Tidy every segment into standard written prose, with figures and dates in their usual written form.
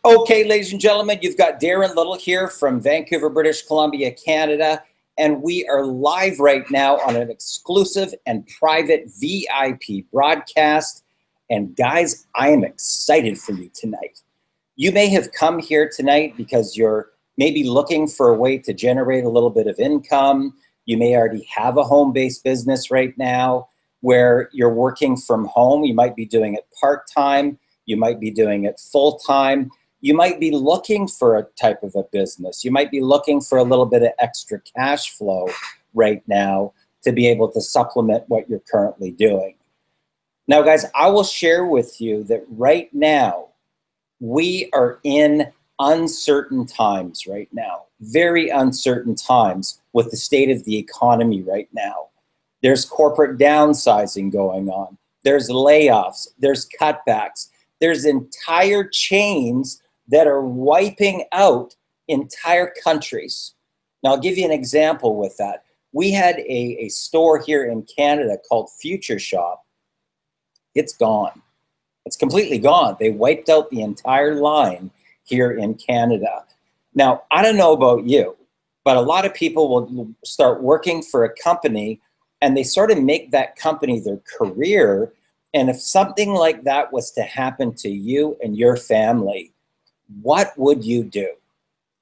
Okay, ladies and gentlemen, you've got Darren Little here from Vancouver, British Columbia, Canada, and we are live right now on an exclusive and private VIP broadcast. And guys, I am excited for you tonight. You may have come here tonight because you're maybe looking for a way to generate a little bit of income. You may already have a home-based business right now where you're working from home. You might be doing it part-time. You might be doing it full-time. You might be looking for a type of a business. You might be looking for a little bit of extra cash flow right now to be able to supplement what you're currently doing. Now, guys, I will share with you that right now, we are in uncertain times right now, very uncertain times with the state of the economy right now. There's corporate downsizing going on. There's layoffs. There's cutbacks. There's entire chains that are wiping out entire countries. Now, I'll give you an example with that. We had a store here in Canada called Future Shop. It's gone. It's completely gone. They wiped out the entire line here in Canada. Now, I don't know about you, but a lot of people will start working for a company and they sort of make that company their career. And if something like that was to happen to you and your family, what would you do?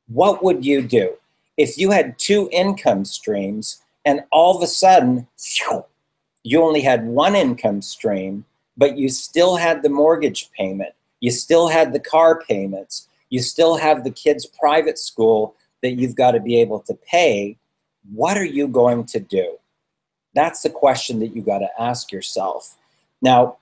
What would you do if you had two income streams and all of a sudden you only had one income stream, but you still had the mortgage payment, you still had the car payments, you still have the kids' private school that you've got to be able to pay? What are you going to do? That's the question that you got to ask yourself. Now,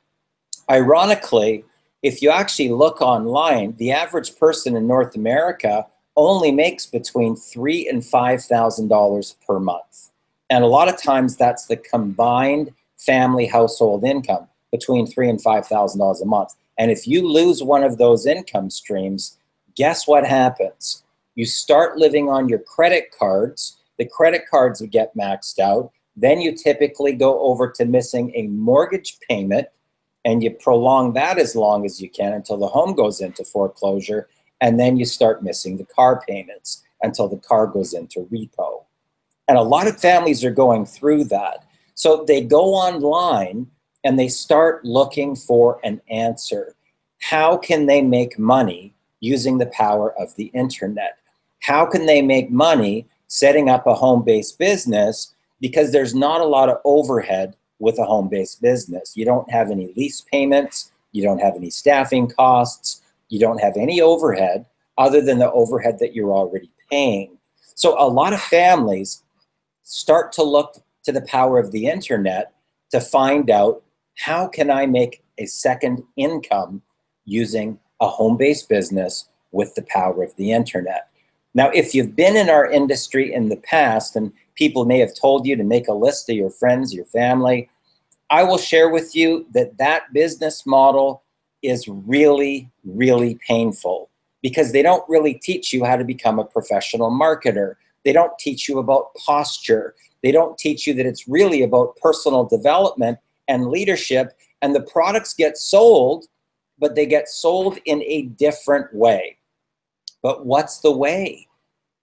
ironically, if you actually look online, the average person in North America only makes between $3,000 and $5,000 per month. And a lot of times that's the combined family household income between $3,000 and $5,000 a month. And if you lose one of those income streams, guess what happens? You start living on your credit cards. The credit cards get maxed out. Then you typically go over to missing a mortgage payment, and you prolong that as long as you can until the home goes into foreclosure, and then you start missing the car payments until the car goes into repo. And a lot of families are going through that. So they go online and they start looking for an answer. How can they make money using the power of the internet? How can they make money setting up a home-based business? Because there's not a lot of overhead with a home-based business. You don't have any lease payments, you don't have any staffing costs, you don't have any overhead other than the overhead that you're already paying. So a lot of families start to look to the power of the internet to find out, how can I make a second income using a home-based business with the power of the internet? Now, if you've been in our industry in the past, and people may have told you to make a list of your friends, your family, I will share with you that that business model is really, really painful because they don't really teach you how to become a professional marketer. They don't teach you about posture. They don't teach you that it's really about personal development and leadership, and the products get sold, but they get sold in a different way. But what's the way?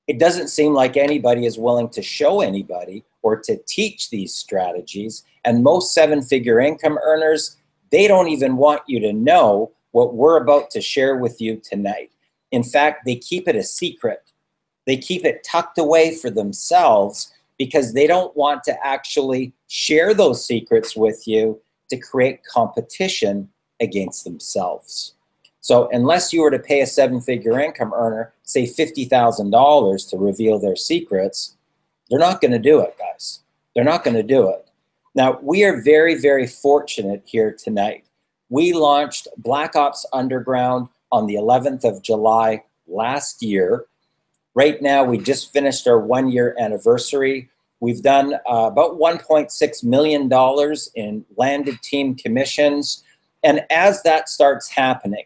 It doesn't seem like anybody is willing to show anybody or to teach these strategies. And most seven-figure income earners, they don't even want you to know what we're about to share with you tonight. In fact, they keep it a secret. They keep it tucked away for themselves because they don't want to actually share those secrets with you to create competition against themselves. So unless you were to pay a seven-figure income earner, say $50,000 to reveal their secrets, they're not going to do it, guys. They're not going to do it. Now, we are very, very fortunate here tonight. We launched Black Ops Underground on the 11th of July last year. Right now, we just finished our one-year anniversary. We've done about $1.6 million in landed team commissions. And as that starts happening,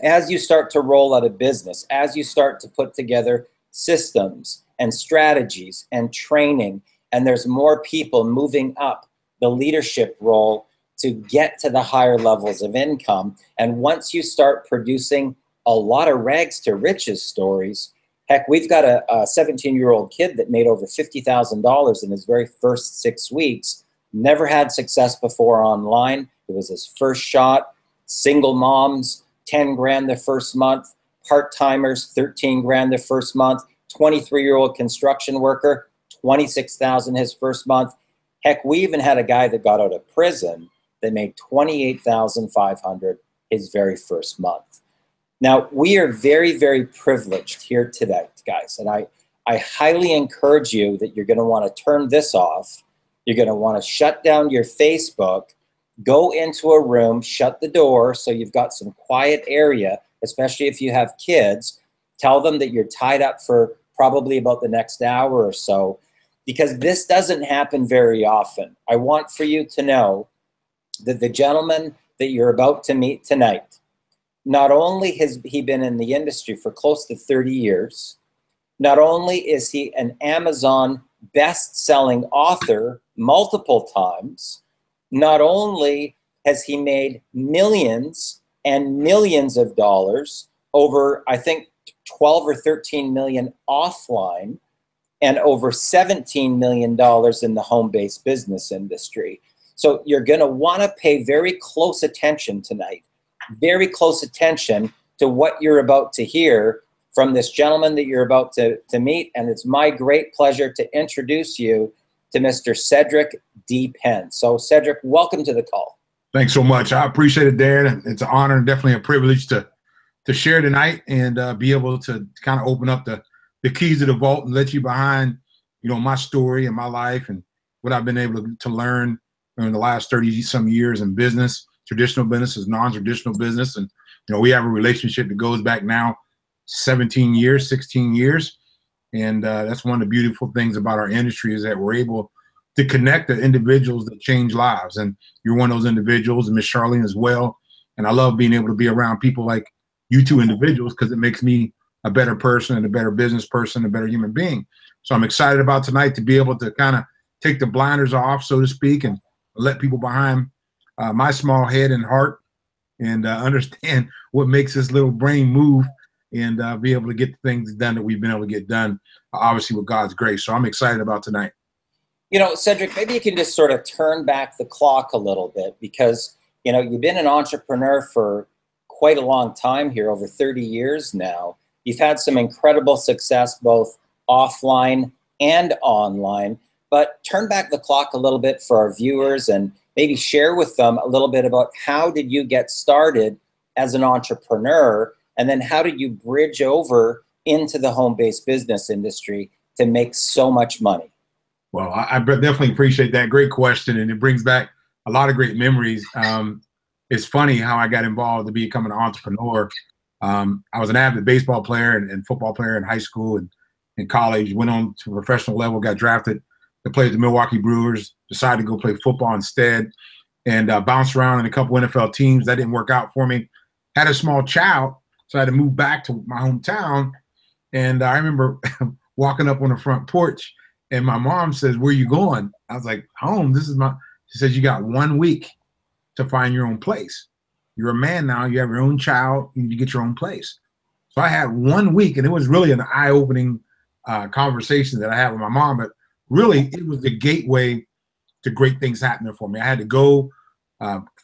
as you start to roll out a business, as you start to put together systems and strategies and training, and there's more people moving up the leadership role to get to the higher levels of income. And once you start producing a lot of rags to riches stories. Heck, we've got a 17-year-old kid that made over $50,000 in his very first 6 weeks. Never had success before online. It was his first shot. Single moms, 10 grand the first month. Part-timers, 13 grand the first month. 23-year-old construction worker, 26,000 his first month. Heck, we even had a guy that got out of prison that made 28,500 his very first month. Now, we are very, very privileged here today, guys, and I highly encourage you that you're going to want to turn this off. You're going to want to shut down your Facebook, go into a room, shut the door so you've got some quiet area, especially if you have kids. Tell them that you're tied up for probably about the next hour or so, because this doesn't happen very often. I want for you to know that the gentleman that you're about to meet tonight, not only has he been in the industry for close to 30 years, not only is he an Amazon best-selling author multiple times, not only has he made millions and millions of dollars, over, I think, 12 or 13 million offline, and over $17 million in the home-based business industry. So you're going to want to pay very close attention tonight, very close attention to what you're about to hear from this gentleman that you're about to meet. And it's my great pleasure to introduce you to Mr. Cedric D. Penn. So Cedric, welcome to the call. Thanks so much. I appreciate it, Darren. It's an honor and definitely a privilege to share tonight and be able to kind of open up the keys to the vault and let you behind, you know, my story and my life and what I've been able to learn in the last 30 some years in business, traditional business, non-traditional business. And, you know, we have a relationship that goes back now 17 years, 16 years. And that's one of the beautiful things about our industry is that we're able to connect the individuals that change lives. And you're one of those individuals, and Miss Charlene as well. And I love being able to be around people like you two individuals because it makes me a better person and a better business person, a better human being. So I'm excited about tonight to be able to kind of take the blinders off, so to speak, and let people behind my small head and heart and understand what makes this little brain move and be able to get the things done that we've been able to get done, obviously with God's grace. So I'm excited about tonight. You know, Cedric, maybe you can just sort of turn back the clock a little bit because, you know, you've been an entrepreneur for quite a long time here, over 30 years now. You've had some incredible success both offline and online, but turn back the clock a little bit for our viewers and maybe share with them a little bit about how did you get started as an entrepreneur, and then how did you bridge over into the home-based business industry to make so much money? Well, I definitely appreciate that. Great question, and it brings back a lot of great memories. It's funny how I got involved to become an entrepreneur. I was an avid baseball player and football player in high school and in college, went on to a professional level, got drafted to play with the Milwaukee Brewers, decided to go play football instead, and bounced around in a couple NFL teams. That didn't work out for me. Had a small child, so I had to move back to my hometown. And I remember walking up on the front porch, and my mom says, "Where you going?" I was like, "Home. This is my." She says, "You got 1 week to find your own place. You're a man now. You have your own child. You need to get your own place." So I had 1 week, and it was really an eye-opening conversation that I had with my mom. But really, it was the gateway to great things happening for me. I had to go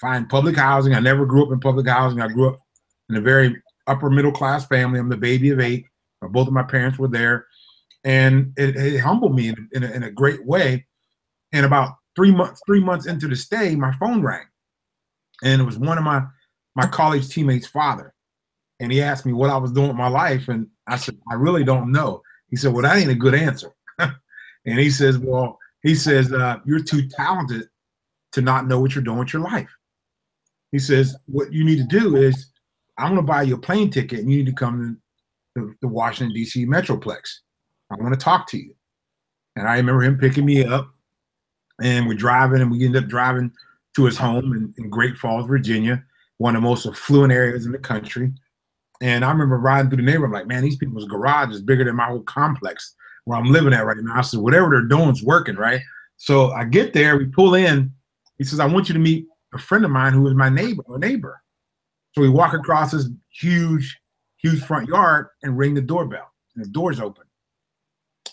find public housing. I never grew up in public housing. I grew up in a very upper middle class family. I'm the baby of 8. Both of my parents were there. And it humbled me in a great way. And about 3 months into the stay, my phone rang. And it was one of my college teammates' father. And he asked me what I was doing with my life. And I said, "I really don't know." He said, "Well, that ain't a good answer." And he says, "You're too talented to not know what you're doing with your life." He says, "What you need to do is I'm going to buy you a plane ticket and you need to come to the Washington, D.C. Metroplex. I want to talk to you." And I remember him picking me up, and we're driving, and we ended up driving to his home in Great Falls, Virginia, one of the most affluent areas in the country. And I remember riding through the neighborhood, I'm like, man, these people's garage is bigger than my whole complex where I'm living at right now. I said, whatever they're doing is working, right? So I get there, we pull in. He says, "I want you to meet a friend of mine who is my neighbor." So we walk across this huge huge front yard and ring the doorbell. And the door's open.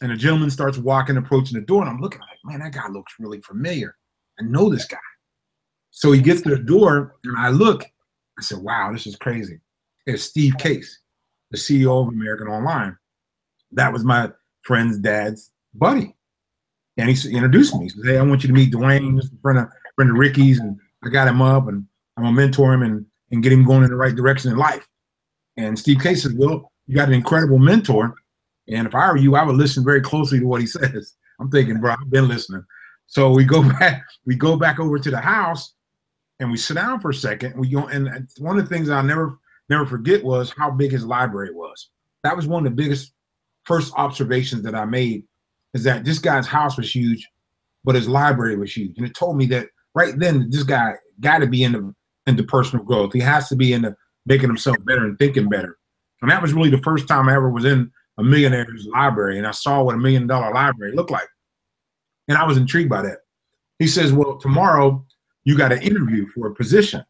And a gentleman starts walking, approaching the door. And I'm looking like, man, that guy looks really familiar. I know this guy. So he gets to the door, and I look. I said, wow, this is crazy. It's Steve Case, the CEO of American Online. That was my friend's dad's buddy. And he introduced me. He said, hey, I want you to meet Dwayne, this is a friend of Ricky's. And I got him up, and I'm going to mentor him and get him going in the right direction in life. And Steve Case says, well, you got an incredible mentor. And if I were you, I would listen very closely to what he says. I'm thinking, bro, I've been listening. So we go back over to the house, and we sit down for a second. We go, and one of the things I'll never forget was how big his library was. That was one of the biggest first observations that I made, is that this guy's house was huge, but his library was huge. And it told me that right then, this guy got to be into personal growth. He has to be into making himself better and thinking better. And that was really the first time I ever was in a millionaire's library, and I saw what $1 million library looked like. And I was intrigued by that. He says, well, tomorrow you got an interview for a position.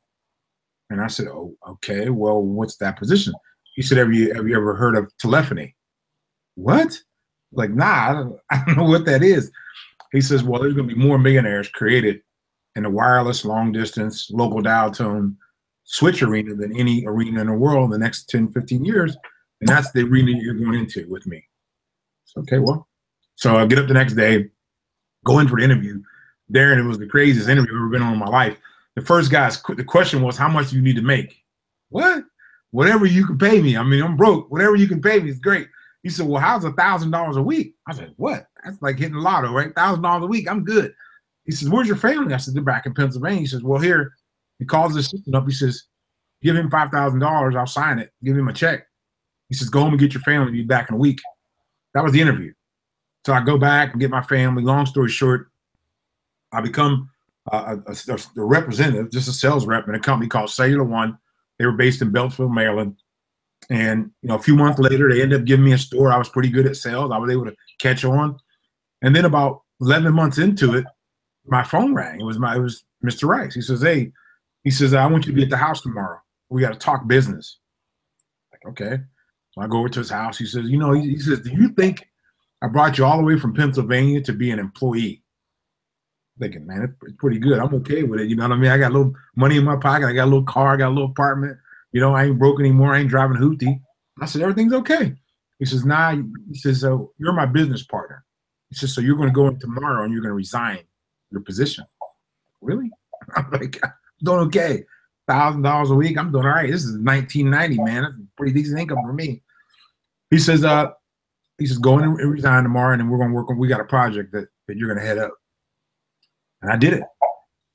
And I said, oh, okay, well, what's that position? He said, have you ever heard of telephony? What? Like, nah, I don't know what that is. He says, well, there's going to be more millionaires created in the wireless, long distance, local dial tone switch arena than any arena in the world in the next 10, 15 years. And that's the arena you're going into with me. So, okay, well, so I get up the next day, go in for the interview. Darren, it was the craziest interview I've ever been on in my life. The first guy's, the question was, how much do you need to make? What? Whatever you can pay me. I mean, I'm broke. Whatever you can pay me is great. He said, well, how's $1,000 a week? I said, what? That's like hitting the lotto, right? $1,000 a week. I'm good. He says, where's your family? I said, they're back in Pennsylvania. He says, well, here. He calls his assistant up. He says, give him $5,000. I'll sign it. Give him a check. He says, go home and get your family. Be back in a week. That was the interview. So I go back and get my family. Long story short, I become a representative, just a sales rep in a company called Cellular One. They were based in Beltsville, Maryland. And, you know, a few months later, they ended up giving me a store. I was pretty good at sales. I was able to catch on. And then about 11 months into it, my phone rang. It was Mr. Rice. He says, hey, he says, I want you to be at the house tomorrow. We got to talk business. Like, okay. So I go over to his house. He says, you know, he says, do you think I brought you all the way from Pennsylvania to be an employee? I'm thinking, man, it's pretty good. I'm okay with it. You know what I mean? I got a little money in my pocket. I got a little car. I got a little apartment. You know, I ain't broke anymore. I ain't driving hoopty. I said, everything's okay. He says, nah. He says, so you're my business partner. He says, so you're going to go in tomorrow and you're going to resign your position. Really? I'm like, I'm doing okay. $1,000 a week. I'm doing all right. This is 1990, man. That's a pretty decent income for me. He says, go in and resign tomorrow, and then we're going to work on, we got a project that you're going to head up. And I did it.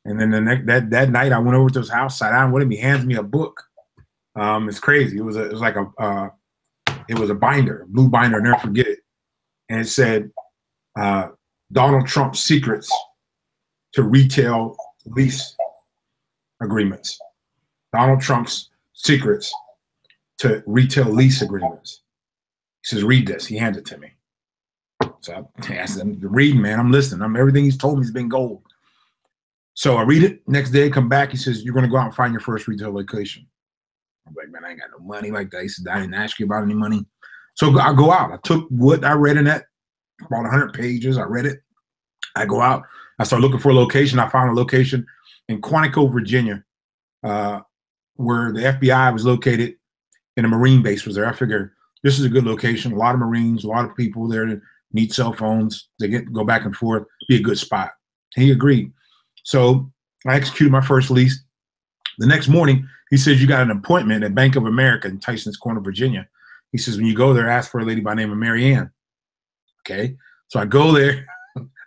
And then that night I went over to his house, sat down with him. He hands me a book. It's crazy. It was a binder, a blue binder. I'll never forget it. And it said, Donald Trump's secrets to retail lease agreements. Donald Trump's secrets to retail lease agreements. He says, read this. He hands it to me. So I asked him to read, man. I'm listening. Everything he's told me has been gold. So I read it. Next day, I come back. He says, you're going to go out and find your first retail location. I'm like, man, I ain't got no money like that. He said, I didn't ask you about any money. So I go out. I took what I read in that, about 100 pages. I read it. I go out. I start looking for a location. I found a location in Quantico, Virginia, where the FBI was located, and a Marine base was there. I figured this is a good location. A lot of Marines, a lot of people there that need cell phones. They go back and forth. Be a good spot. And he agreed. So I executed my first lease. The next morning, he says, you got an appointment at Bank of America in Tyson's Corner, Virginia. He says, when you go there, ask for a lady by the name of Mary Ann. Okay. So I go there.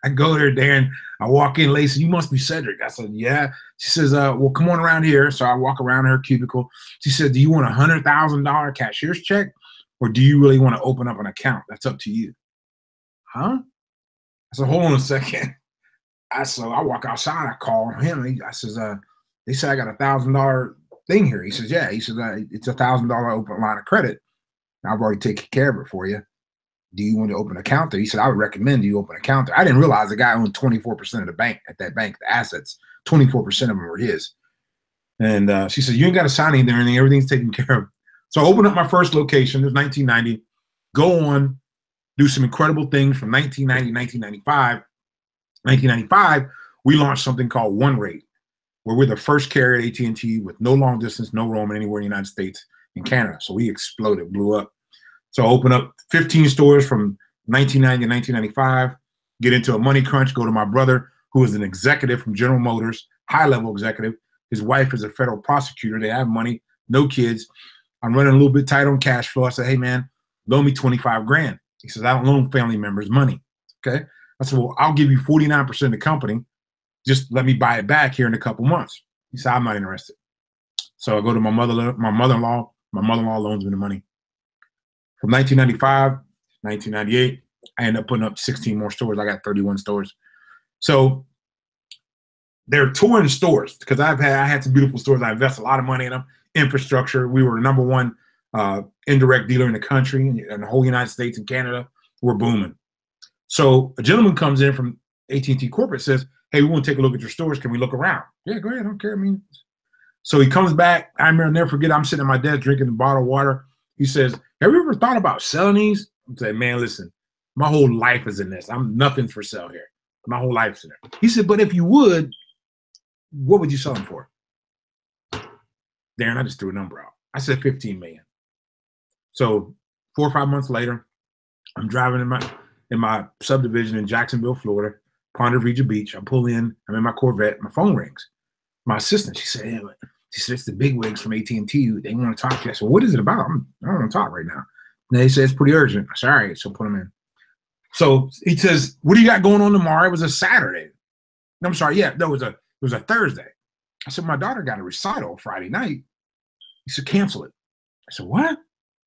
Darren. I walk in, Lacey, you must be Cedric. I said, yeah. She says, well, come on around here. So I walk around her cubicle. She said, do you want a $100,000 cashier's check, or do you really want to open up an account? That's up to you. Huh? I said, hold on a second. I walk outside. I call him. I says, they say I got $1,000 thing here. He says, yeah. He says, it's $1,000 open line of credit. I've already taken care of it for you. Do you want to open an account there? He said, I would recommend you open an account there. I didn't realize the guy owned 24% of the bank at that bank, the assets, 24% of them were his. And she said, you ain't got to sign anything or anything. Everything's taken care of. So I opened up my first location. It was 1990. Go on, do some incredible things from 1990 to 1995. 1995, we launched something called One Rate, where we're the first carrier at AT&T with no long distance, no roaming anywhere in the United States and Canada. So we exploded, blew up. So I opened up 15 stores from 1990 to 1995, get into a money crunch, go to my brother, who is an executive from General Motors, high-level executive. His wife is a federal prosecutor. They have money, no kids. I'm running a little bit tight on cash flow. I said, hey, man, loan me 25 grand. He says, I don't loan family members money. Okay. I said, well, I'll give you 49% of the company. Just let me buy it back here in a couple months. He said, I'm not interested. So I go to my mother-in-law. My mother-in-law loans me the money. From 1995, 1998, I ended up putting up 16 more stores. I got 31 stores. So they're touring stores because I had some beautiful stores. I invested a lot of money in them. Infrastructure. We were the number one indirect dealer in the country, in the whole United States and Canada. We're booming. So a gentleman comes in from AT&T corporate, says, hey, we want to take a look at your stores. Can we look around? Yeah, go ahead. I don't care. I mean, so he comes back. I'll never forget. I'm sitting at my desk drinking a bottle of water. He says, have you ever thought about selling these? I'm saying, man, listen, my whole life is in this. I'm nothing for sale here. My whole life's in there. He said, but if you would, what would you sell them for? Darren, I just threw a number out. I said 15 million. So 4 or 5 months later, I'm driving in my subdivision in Jacksonville, Florida, Ponte Vedra Beach. I pull in. I'm in my Corvette. My phone rings. My assistant, she said, hey, it's the bigwigs from AT&T. They want to talk to you. I said, what is it about? I don't want to talk right now. And they said, it's pretty urgent. I said, all right, so put them in. So he says, what do you got going on tomorrow? It was a Saturday. I'm sorry. Yeah, no, it was a Thursday. I said, my daughter got a recital Friday night. He said, cancel it. I said, what? I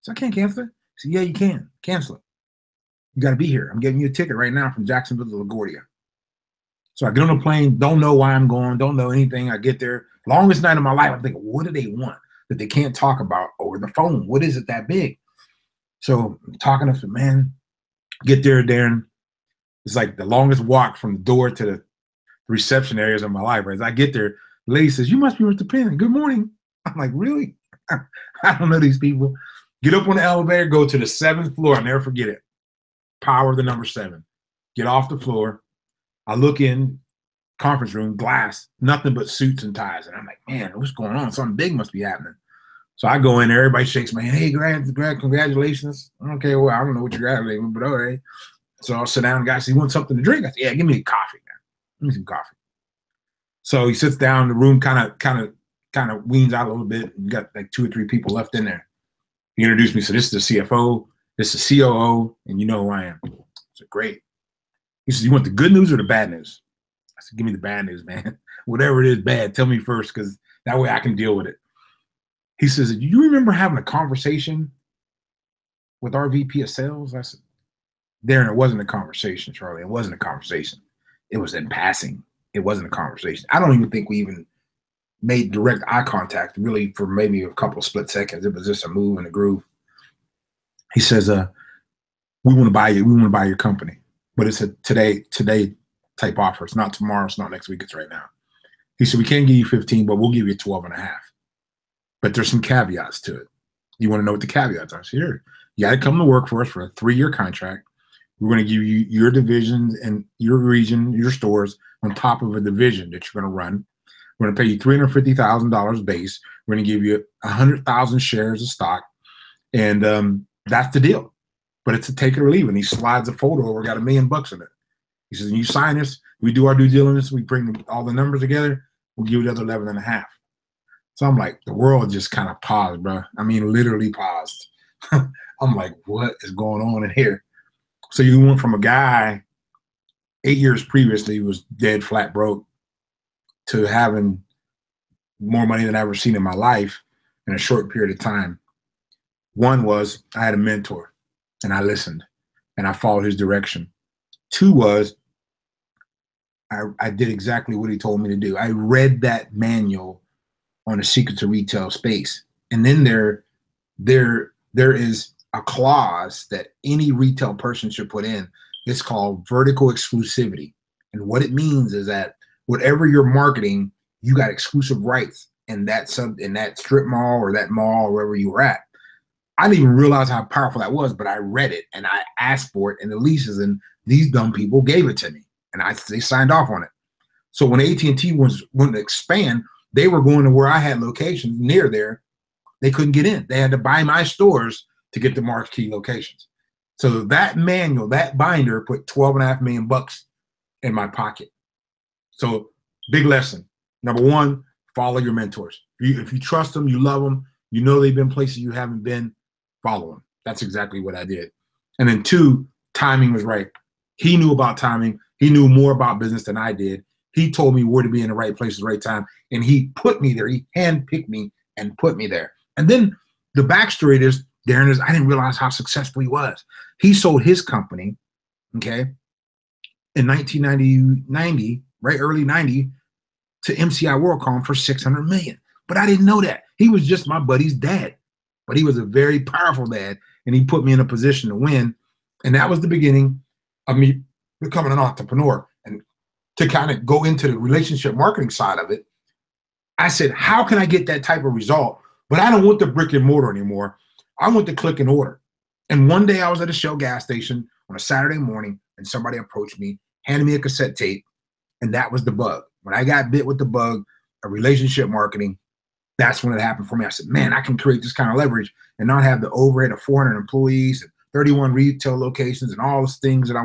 said, I can't cancel it. He said, yeah, you can. Cancel it. You got to be here. I'm getting you a ticket right now from Jacksonville to LaGuardia. So I get on the plane, don't know why I'm going, don't know anything. I get there. Longest night of my life, I'm thinking, what do they want that they can't talk about over the phone? What is it that big? So I'm talking to them, man, get there, Darren. It's like the longest walk from the door to the reception areas of my life. As I get there, the lady says, you must be Mr. Penn. Good morning. I'm like, really? I don't know these people. Get up on the elevator, go to the 7th floor. I'll never forget it. Power the number 7. Get off the floor. I look in, conference room, glass, nothing but suits and ties. And I'm like, man, what's going on? Something big must be happening. So I go in there, everybody shakes my hand. Hey, congratulations. Okay, well, I don't know what you're congratulating, but all right. So I'll sit down, and guys, you want something to drink? I said, yeah, give me a coffee, man. Give me some coffee. So he sits down, the room kind of weans out a little bit. You got like 2 or 3 people left in there. He introduced me, so this is the CFO, this is the COO, and you know who I am. I said, great. He says, you want the good news or the bad news? I said, give me the bad news, man. Whatever it is bad, tell me first, because that way I can deal with it. He says, do you remember having a conversation with our VP of sales? I said, Darren, it wasn't a conversation, Charlie. It wasn't a conversation. It was in passing. It wasn't a conversation. I don't even think we even made direct eye contact really for maybe a couple of split seconds. It was just a move and a groove. He says, we want to buy you. We want to buy your company. But it's a today type offer. It's not tomorrow. It's not next week. It's right now. He said, we can't give you 15, but we'll give you 12 and a half. But there's some caveats to it. You want to know what the caveats are? So here, you got to come to work for us for a 3-year contract. We're going to give you your divisions and your region, your stores on top of a division that you're going to run. We're going to pay you $350,000 base. We're going to give you 100,000 shares of stock. And that's the deal. But it's a take it or leave it. And he slides a folder over, got $1 million in it. He says, you sign this, we do our due diligence, we bring all the numbers together, we'll give you the other 11 and a half. So I'm like, the world just kind of paused, bro. I mean, literally paused. I'm like, what is going on in here? So you went from a guy 8 years previously who was dead flat broke to having more money than I've ever seen in my life in a short period of time. One was I had a mentor and I listened and I followed his direction. 2 was I did exactly what he told me to do. I read that manual on the secrets of retail space. And then there is a clause that any retail person should put in. It's called vertical exclusivity. And what it means is that whatever you're marketing, you got exclusive rights in that strip mall or that mall or wherever you were at. I didn't even realize how powerful that was, but I read it and I asked for it in the leases, and these dumb people gave it to me, and they signed off on it. So when AT&T was wanting to expand, they were going to where I had locations near there. They couldn't get in. They had to buy my stores to get the marquee locations. So that manual, that binder, put $12.5 million in my pocket. So big lesson. Number one, follow your mentors. If you trust them, you love them, you know they've been places you haven't been, follow them. That's exactly what I did. And then two, timing was right. He knew about timing. He knew more about business than I did. He told me where to be in the right place at the right time, and he put me there. He handpicked me and put me there. And then the backstory is, Darren, is I didn't realize how successful he was. He sold his company, okay, in 1990, right, early 90, to MCI WorldCom for $600 million. But I didn't know that. He was just my buddy's dad. But he was a very powerful dad, and he put me in a position to win. And that was the beginning of me becoming an entrepreneur. And to kind of go into the relationship marketing side of it, I said, how can I get that type of result? But I don't want the brick and mortar anymore. I want the click and order. And one day I was at a Shell gas station on a Saturday morning, and somebody approached me, handed me a cassette tape, and that was the bug. When I got bit with the bug of relationship marketing, that's when it happened for me. I said, man, I can create this kind of leverage and not have the overhead of 400 employees and 31 retail locations and all those things that I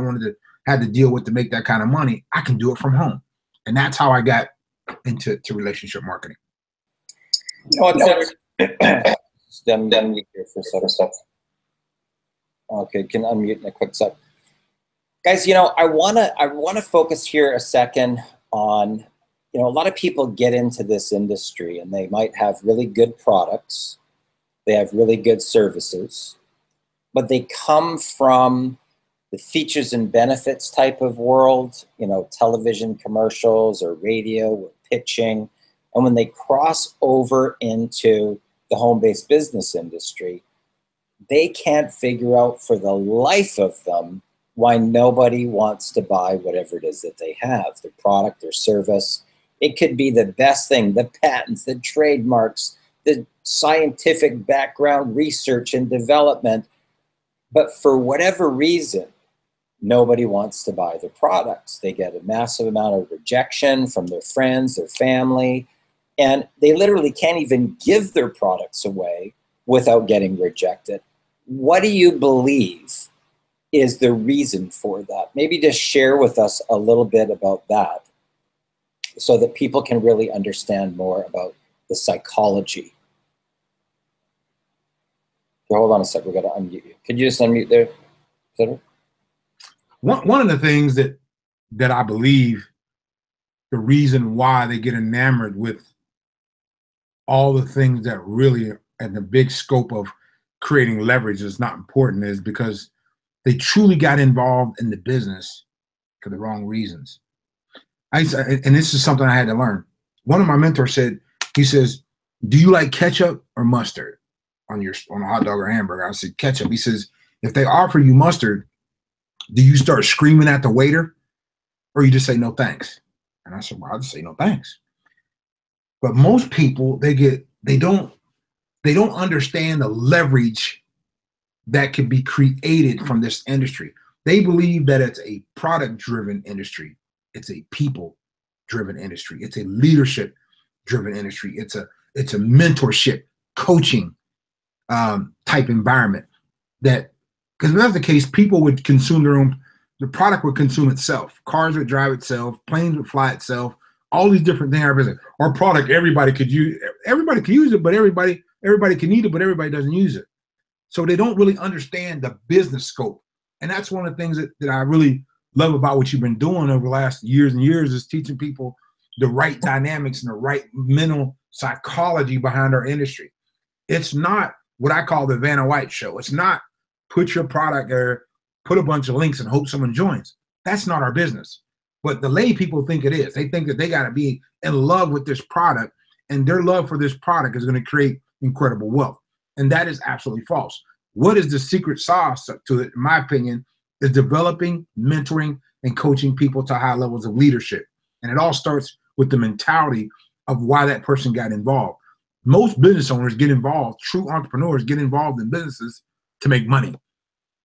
had to deal with to make that kind of money. I can do it from home. And that's how I got into relationship marketing. You know what, Cedric? Unmute here for a second. Okay, can unmute in a quick sec. Guys, I wanna focus here a second on, a lot of people get into this industry and they might have really good products, they have really good services, but they come from the features and benefits type of world, television commercials or radio or pitching. And when they cross over into the home-based business industry, they can't figure out for the life of them why nobody wants to buy whatever it is that they have, their product, their service. It could be the best thing, the patents, the trademarks, the scientific background, research and development. But for whatever reason, nobody wants to buy their products. They get a massive amount of rejection from their friends, their family, and they literally can't even give their products away without getting rejected. What do you believe is the reason for that? Maybe just share with us a little bit about that so that people can really understand more about the psychology. Okay, hold on a sec, we're gonna unmute you. Could you just unmute there, Cedric? One of the things that I believe the reason why they get enamored with all the things that really and the big scope of creating leverage is not important is because they truly got involved in the business for the wrong reasons. And this is something I had to learn. One of my mentors said, he says, do you like ketchup or mustard on a hot dog or hamburger? I said, ketchup. He says, if they offer you mustard, do you start screaming at the waiter or you just say no thanks? And I said, well, I'll just say no thanks. But most people, they don't understand the leverage that can be created from this industry. They believe that it's a product-driven industry. It's a people-driven industry. It's a leadership-driven industry. It's a mentorship, coaching type environment. That, because if that's the case, people would consume the product would consume itself. Cars would drive itself. Planes would fly itself. All these different things. Our product, everybody could use it, but everybody can need it, but everybody doesn't use it. So they don't really understand the business scope. And that's one of the things that I really love about what you've been doing over the last years and years is teaching people the right dynamics and the right mental psychology behind our industry. It's not what I call the Vanna White show. It's not put your product there, put a bunch of links and hope someone joins. That's not our business. But the lay people think it is. They think that they got to be in love with this product, and their love for this product is going to create incredible wealth. And that is absolutely false. What is the secret sauce to it, in my opinion, is developing, mentoring, and coaching people to high levels of leadership. And it all starts with the mentality of why that person got involved. Most business owners get involved, true entrepreneurs get involved in businesses to make money,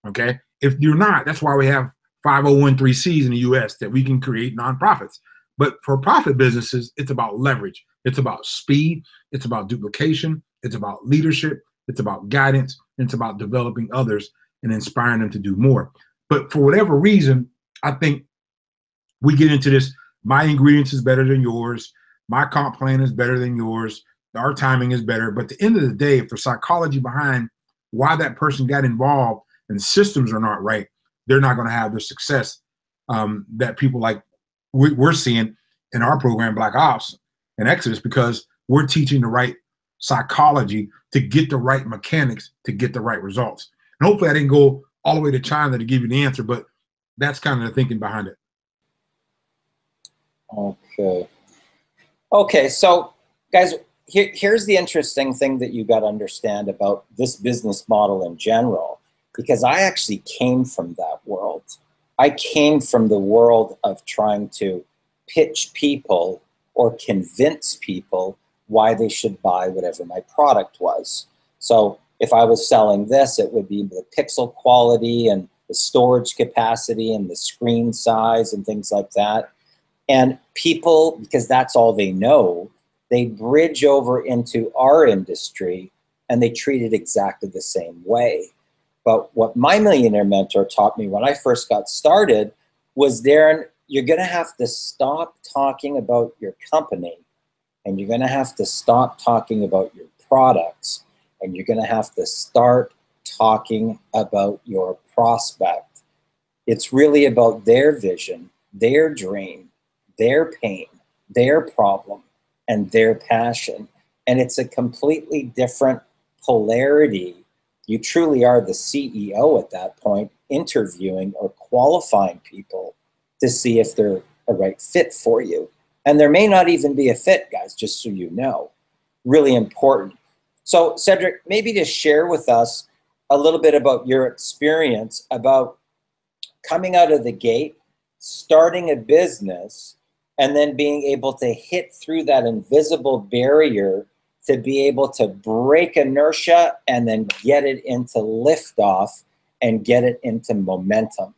okay? If you're not, that's why we have 501(c)(3)s in the US that we can create nonprofits. But for profit businesses, it's about leverage. It's about speed. It's about duplication. It's about leadership. It's about guidance. It's about developing others and inspiring them to do more. But for whatever reason, I think we get into this, my ingredients is better than yours. My comp plan is better than yours. Our timing is better. But at the end of the day, if the psychology behind why that person got involved and systems are not right, they're not going to have the success that people like we're seeing in our program, Black Ops and Exodus, because we're teaching the right psychology to get the right mechanics to get the right results. And hopefully I didn't go all the way to China to give you the answer, but that's kind of the thinking behind it. Okay, so guys, here's the interesting thing that you got to understand about this business model in general, because I actually came from that world. I came from the world of trying to pitch people or convince people why they should buy whatever my product was. So if I was selling this, it would be the pixel quality and the storage capacity and the screen size and things like that. And people, because that's all they know, they bridge over into our industry and they treat it exactly the same way. But what my millionaire mentor taught me when I first got started was, Darren, you're going to have to stop talking about your company, and you're going to have to stop talking about your products, and you're going to have to start talking about your prospect. It's really about their vision, their dream, their pain, their problem, and their passion. And it's a completely different polarity. You truly are the CEO at that point, interviewing or qualifying people to see if they're a right fit for you. And there may not even be a fit, guys, just so you know. Really important. So, Cedric, maybe to share with us a little bit about your experience about coming out of the gate, starting a business, and then being able to hit through that invisible barrier to be able to break inertia and then get it into liftoff and get it into momentum.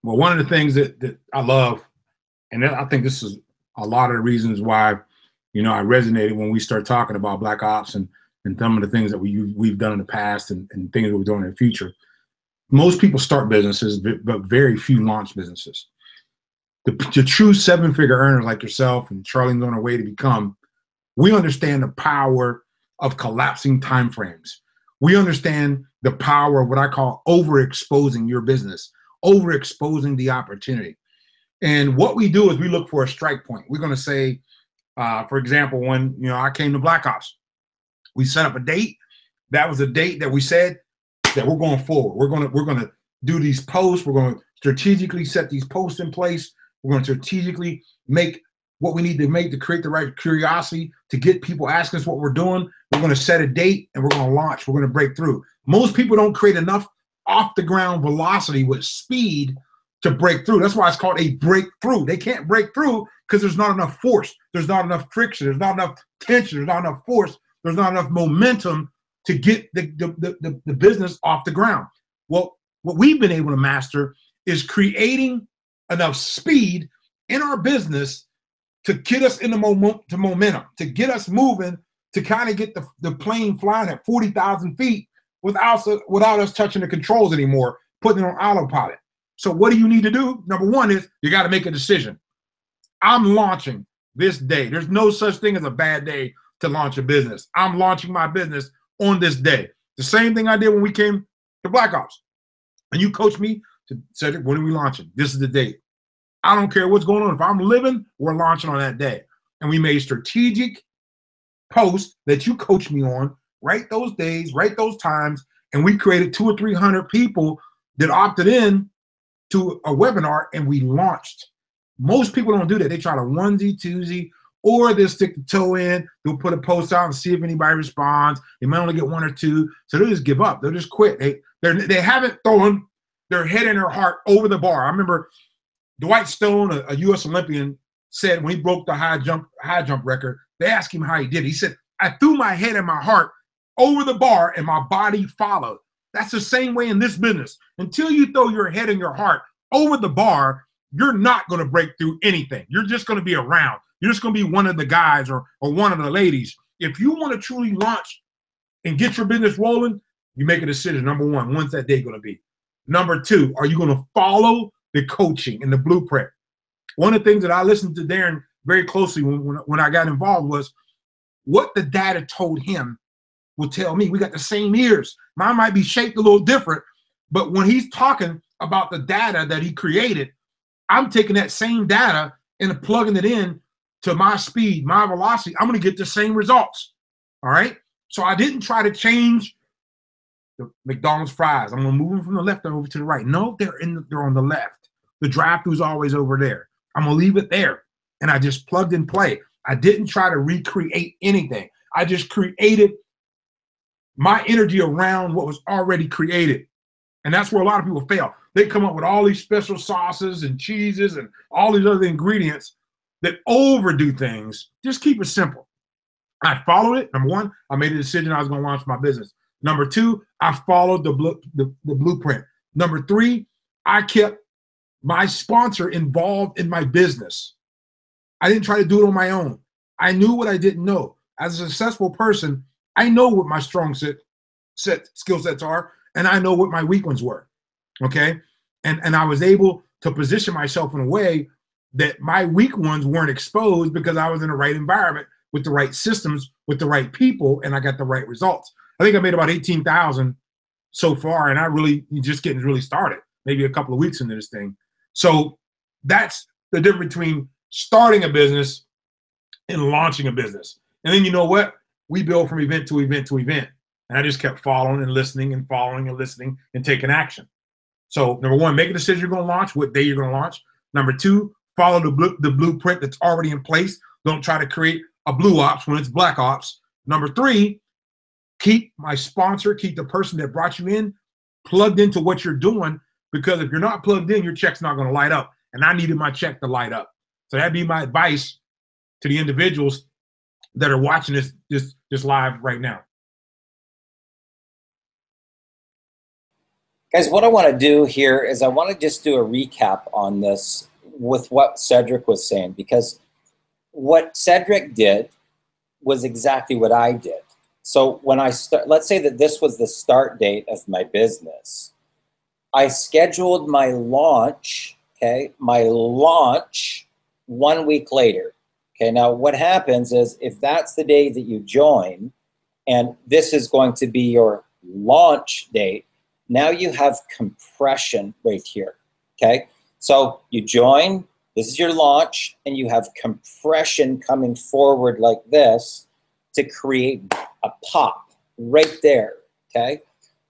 Well, one of the things that I love, and I think this is a lot of the reasons why, you know, I resonated when we start talking about Black Ops and some of the things that we've done in the past and things that we're doing in the future. Most people start businesses, but very few launch businesses. The true seven-figure earners like yourself and Charlene's on her way to become, we understand the power of collapsing timeframes. We understand the power of what I call overexposing your business, overexposing the opportunity. And what we do is we look for a strike point. We're going to say, for example, when I came to Black Ops, we set up a date. That was a date that we said that we're going forward. We're going to do these posts. We're going to strategically set these posts in place. We're going to strategically make what we need to make to create the right curiosity to get people asking us what we're doing. We're going to set a date and we're going to launch. We're going to break through. Most people don't create enough off the ground velocity with speed to break through. That's why it's called a breakthrough. They can't break through because there's not enough force. There's not enough friction. There's not enough tension. There's not enough force. There's not enough momentum to get the business off the ground. Well, what we've been able to master is creating enough speed in our business to get us into momentum, to get us moving, to kind of get the plane flying at 40,000 feet without us touching the controls anymore, putting it on autopilot. So what do you need to do? Number one is you got to make a decision. I'm launching this day. There's no such thing as a bad day to launch a business. I'm launching my business on this day. The same thing I did when we came to Black Ops. And you coached me to Cedric, when are we launching? This is the date. I don't care what's going on. If I'm living, we're launching on that day. And we made strategic posts that you coached me on, right those days, right those times, and we created 200 or 300 people that opted in to a webinar, and we launched. Most people don't do that. They try to onesie, twosie, or they'll stick the toe in. They'll put a post out and see if anybody responds. They might only get one or two, so they'll just give up. They'll just quit. They haven't thrown their head and their heart over the bar. I remember Dwight Stone, a U.S. Olympian, said when he broke the high jump record, they asked him how he did it. He said, I threw my head and my heart over the bar and my body followed. That's the same way in this business. Until you throw your head and your heart over the bar, you're not going to break through anything. You're just going to be around. You're just going to be one of the guys or one of the ladies. If you want to truly launch and get your business rolling, you make a decision. Number one, when's that day going to be? Number two, are you going to follow the coaching and the blueprint? One of the things that I listened to Darren very closely when I got involved was what the data told him will tell me. We got the same ears. Mine might be shaped a little different, but when he's talking about the data that he created, I'm taking that same data and plugging it in to my speed, my velocity. I'm going to get the same results. All right. So I didn't try to change the McDonald's fries. I'm going to move them from the left over to the right. No, they're on the left. The drive-thru is always over there. I'm going to leave it there. And I just plugged and play. I didn't try to recreate anything. I just created my energy around what was already created. And that's where a lot of people fail. They come up with all these special sauces and cheeses and all these other ingredients that overdo things. Just keep it simple. I followed it. Number one, I made a decision I was going to launch my business. Number two, I followed the blueprint. Number three, I kept my sponsor involved in my business. I didn't try to do it on my own. I knew what I didn't know. As a successful person, I know what my strong skill sets are, and I know what my weak ones were. Okay? And I was able to position myself in a way that my weak ones weren't exposed because I was in the right environment with the right systems, with the right people, and I got the right results. I think I made about 18,000 so far, and I really just getting really started, maybe a couple of weeks into this thing. So that's the difference between starting a business and launching a business. And then you know what? We build from event to event to event. And I just kept following and listening and following and listening and taking action. So number one, make a decision you're going to launch, what day you're going to launch. Number two, follow the blueprint that's already in place. Don't try to create a blue ops when it's black ops. Number three, keep my sponsor, keep the person that brought you in plugged into what you're doing, because if you're not plugged in, your check's not going to light up. And I needed my check to light up. So that'd be my advice to the individuals that are watching this live right now. Guys, what I want to do here is I want to just do a recap on this with what Cedric was saying, because what Cedric did was exactly what I did. So when I start, let's say that this was the start date of my business. I scheduled my launch, okay, my launch 1 week later. Okay, now what happens is if that's the day that you join and this is going to be your launch date, now you have compression right here, okay? So you join, this is your launch, and you have compression coming forward like this to create a pop right there, okay?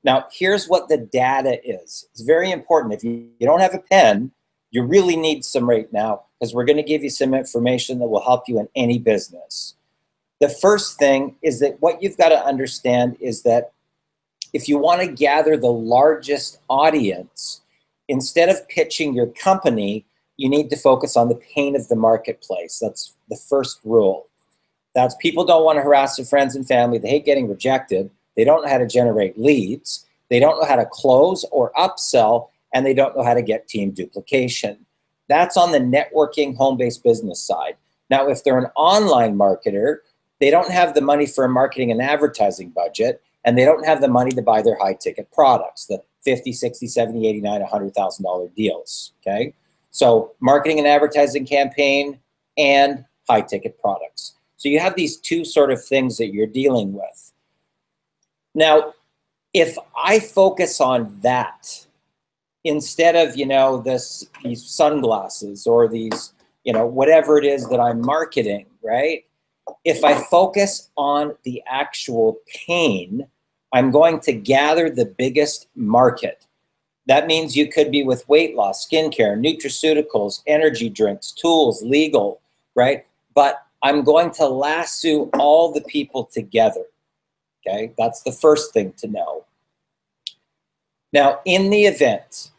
Now, here's what the data is. It's very important. If you don't have a pen, you really need some right now, because we're going to give you some information that will help you in any business. The first thing is that what you've got to understand is that if you want to gather the largest audience, instead of pitching your company, you need to focus on the pain of the marketplace. That's the first rule. That's people don't want to harass their friends and family. They hate getting rejected. They don't know how to generate leads. They don't know how to close or upsell, and they don't know how to get team duplication. That's on the networking, home-based business side. Now, if they're an online marketer, they don't have the money for a marketing and advertising budget, and they don't have the money to buy their high-ticket products, the $50, $60, $70, $89, $100,000 deals, okay? So marketing and advertising campaign and high-ticket products. So you have these two sort of things that you're dealing with. Now, if I focus on that, instead of, you know, these sunglasses or these, you know, whatever it is that I'm marketing, right? If I focus on the actual pain, I'm going to gather the biggest market. That means you could be with weight loss, skincare, nutraceuticals, energy drinks, tools, legal, right? But I'm going to lasso all the people together, okay? That's the first thing to know. Now, in the event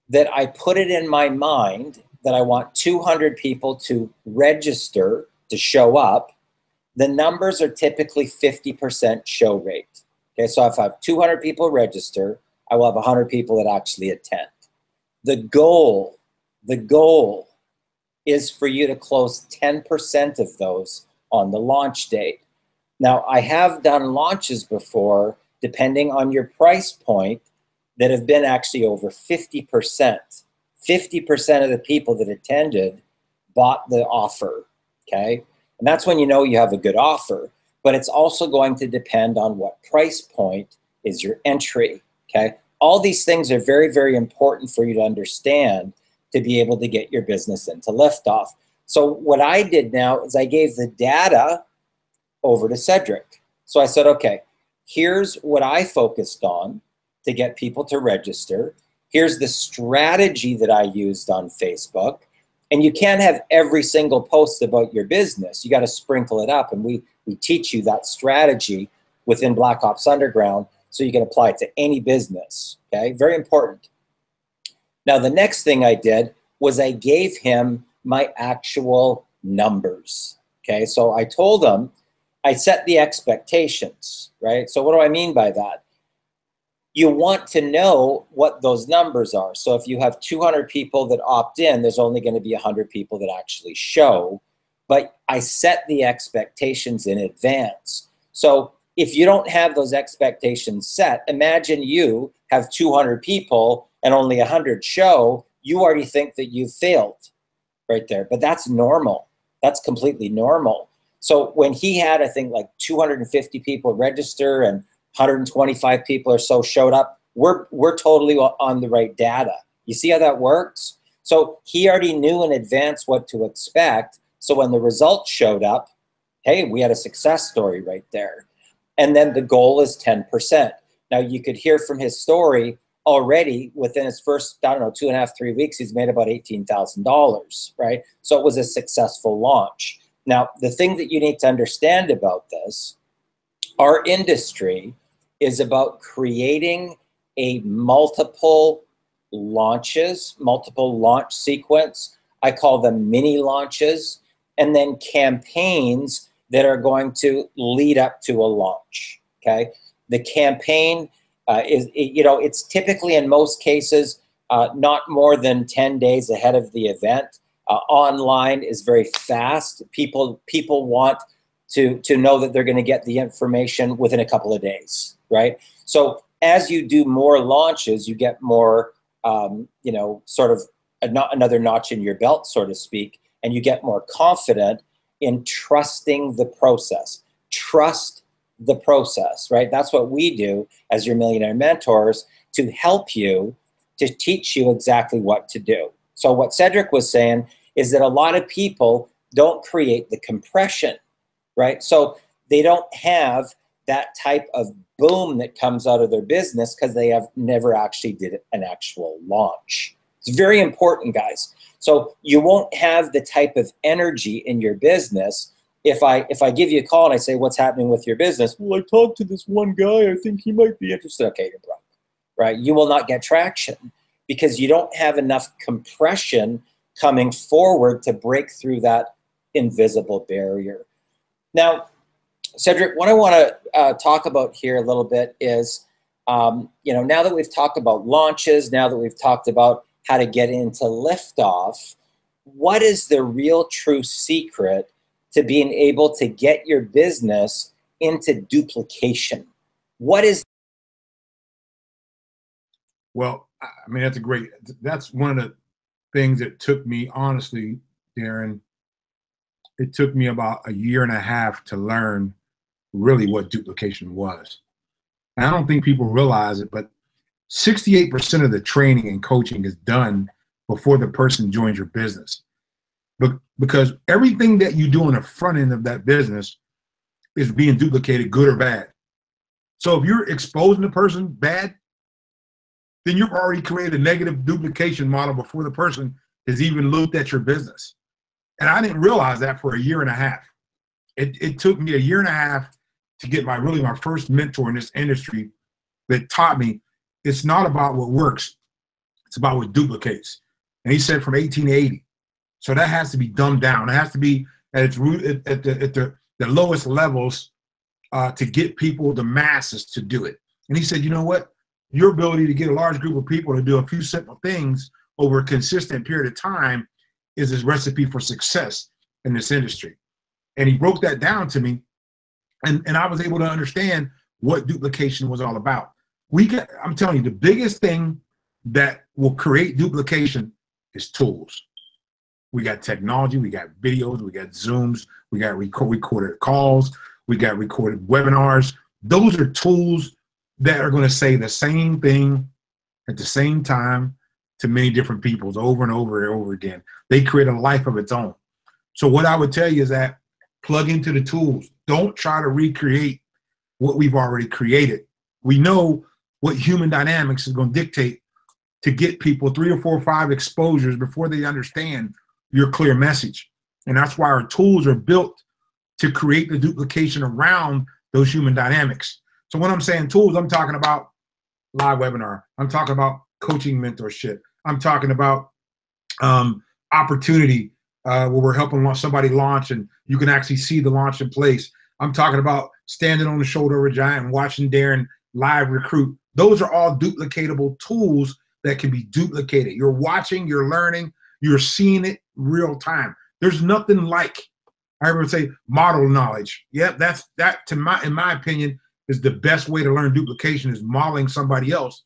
that I put it in my mind that I want 200 people to register to show up, the numbers are typically 50% show rate. Okay, so if I have 200 people register, I will have 100 people that actually attend. The goal is for you to close 10% of those on the launch date. Now, I have done launches before, depending on your price point, that have been actually over 50%. 50% of the people that attended bought the offer, okay? And that's when you know you have a good offer. But it's also going to depend on what price point is your entry, okay? All these things are very, very important for you to understand to be able to get your business into liftoff. So what I did now is I gave the data over to Cedric. So I said, okay, here's what I focused on to get people to register. Here's the strategy that I used on Facebook. And you can't have every single post about your business. You got to sprinkle it up. And we teach you that strategy within Black Ops Underground so you can apply it to any business, okay? Very important. Now, the next thing I did was I gave him my actual numbers, okay? So I told him, I set the expectations, right? So what do I mean by that? You want to know what those numbers are. So if you have 200 people that opt in, there's only going to be 100 people that actually show. But I set the expectations in advance. So if you don't have those expectations set, imagine you have 200 people and only 100 show, you already think that you've failed right there. But that's normal. That's completely normal. So when he had, I think, like 250 people register and 125 people or so showed up, we're totally on the right data. You see how that works? So he already knew in advance what to expect. So when the results showed up, hey, we had a success story right there. And then the goal is 10%. Now you could hear from his story already within his first, I don't know, 2.5, 3 weeks, he's made about $18,000, right? So it was a successful launch. Now, the thing that you need to understand about this, our industry is about creating a multiple launch sequence. I call them mini launches, and then campaigns that are going to lead up to a launch, okay? The campaign it's typically in most cases not more than 10 days ahead of the event. Online is very fast. People want to know that they're going to get the information within a couple of days, right? So as you do more launches, you get more, sort of another notch in your belt, so to speak, and you get more confident in trusting the process. Trust the process, right? That's what we do as your millionaire mentors to help you, to teach you exactly what to do. So what Cedric was saying is that a lot of people don't create the compression, right? So they don't have that type of boom that comes out of their business because they have never actually did an actual launch. It's very important, guys. So you won't have the type of energy in your business. If I give you a call and I say, what's happening with your business? Well, I talked to this one guy. I think he might be interested. Okay, you're broke, right? You will not get traction because you don't have enough compression coming forward to break through that invisible barrier. Now, Cedric, what I want to talk about here a little bit is, now that we've talked about launches, now that we've talked about how to get into liftoff, what is the real true secret to being able to get your business into duplication? What is? Well, I mean, that's one of the things that took me, honestly, Darren, it took me about 1.5 years to learn really what duplication was. And I don't think people realize it, but 68% of the training and coaching is done before the person joins your business. But because everything that you do on the front end of that business is being duplicated, good or bad. So if you're exposing the person bad, then you've already created a negative duplication model before the person has even looked at your business. And I didn't realize that for 1.5 years. It took me 1.5 years to get my first mentor in this industry that taught me it's not about what works, it's about what duplicates. And he said from 1880, So that has to be dumbed down. It has to be at its root, at the lowest levels, to get people, the masses, to do it. And he said, you know what? Your ability to get a large group of people to do a few simple things over a consistent period of time is his recipe for success in this industry. And he broke that down to me, and I was able to understand what duplication was all about. I'm telling you, the biggest thing that will create duplication is tools. We got technology, we got videos, we got Zooms, we got recorded calls, we got recorded webinars. Those are tools that are going to say the same thing at the same time to many different peoples over and over and over again. They create a life of its own. So what I would tell you is that plug into the tools. Don't try to recreate what we've already created. We know what human dynamics is going to dictate to get people 3 or 4 or 5 exposures before they understand your clear message. And that's why our tools are built to create the duplication around those human dynamics. So when I'm saying tools, I'm talking about live webinar. I'm talking about coaching mentorship. I'm talking about opportunity where we're helping somebody launch and you can actually see the launch in place. I'm talking about standing on the shoulder of a giant and watching Darren live recruit. Those are all duplicatable tools that can be duplicated. You're watching, you're learning, you're seeing it real time. There's nothing like, I would say, model knowledge. Yep, in my opinion, is the best way to learn duplication, is modeling somebody else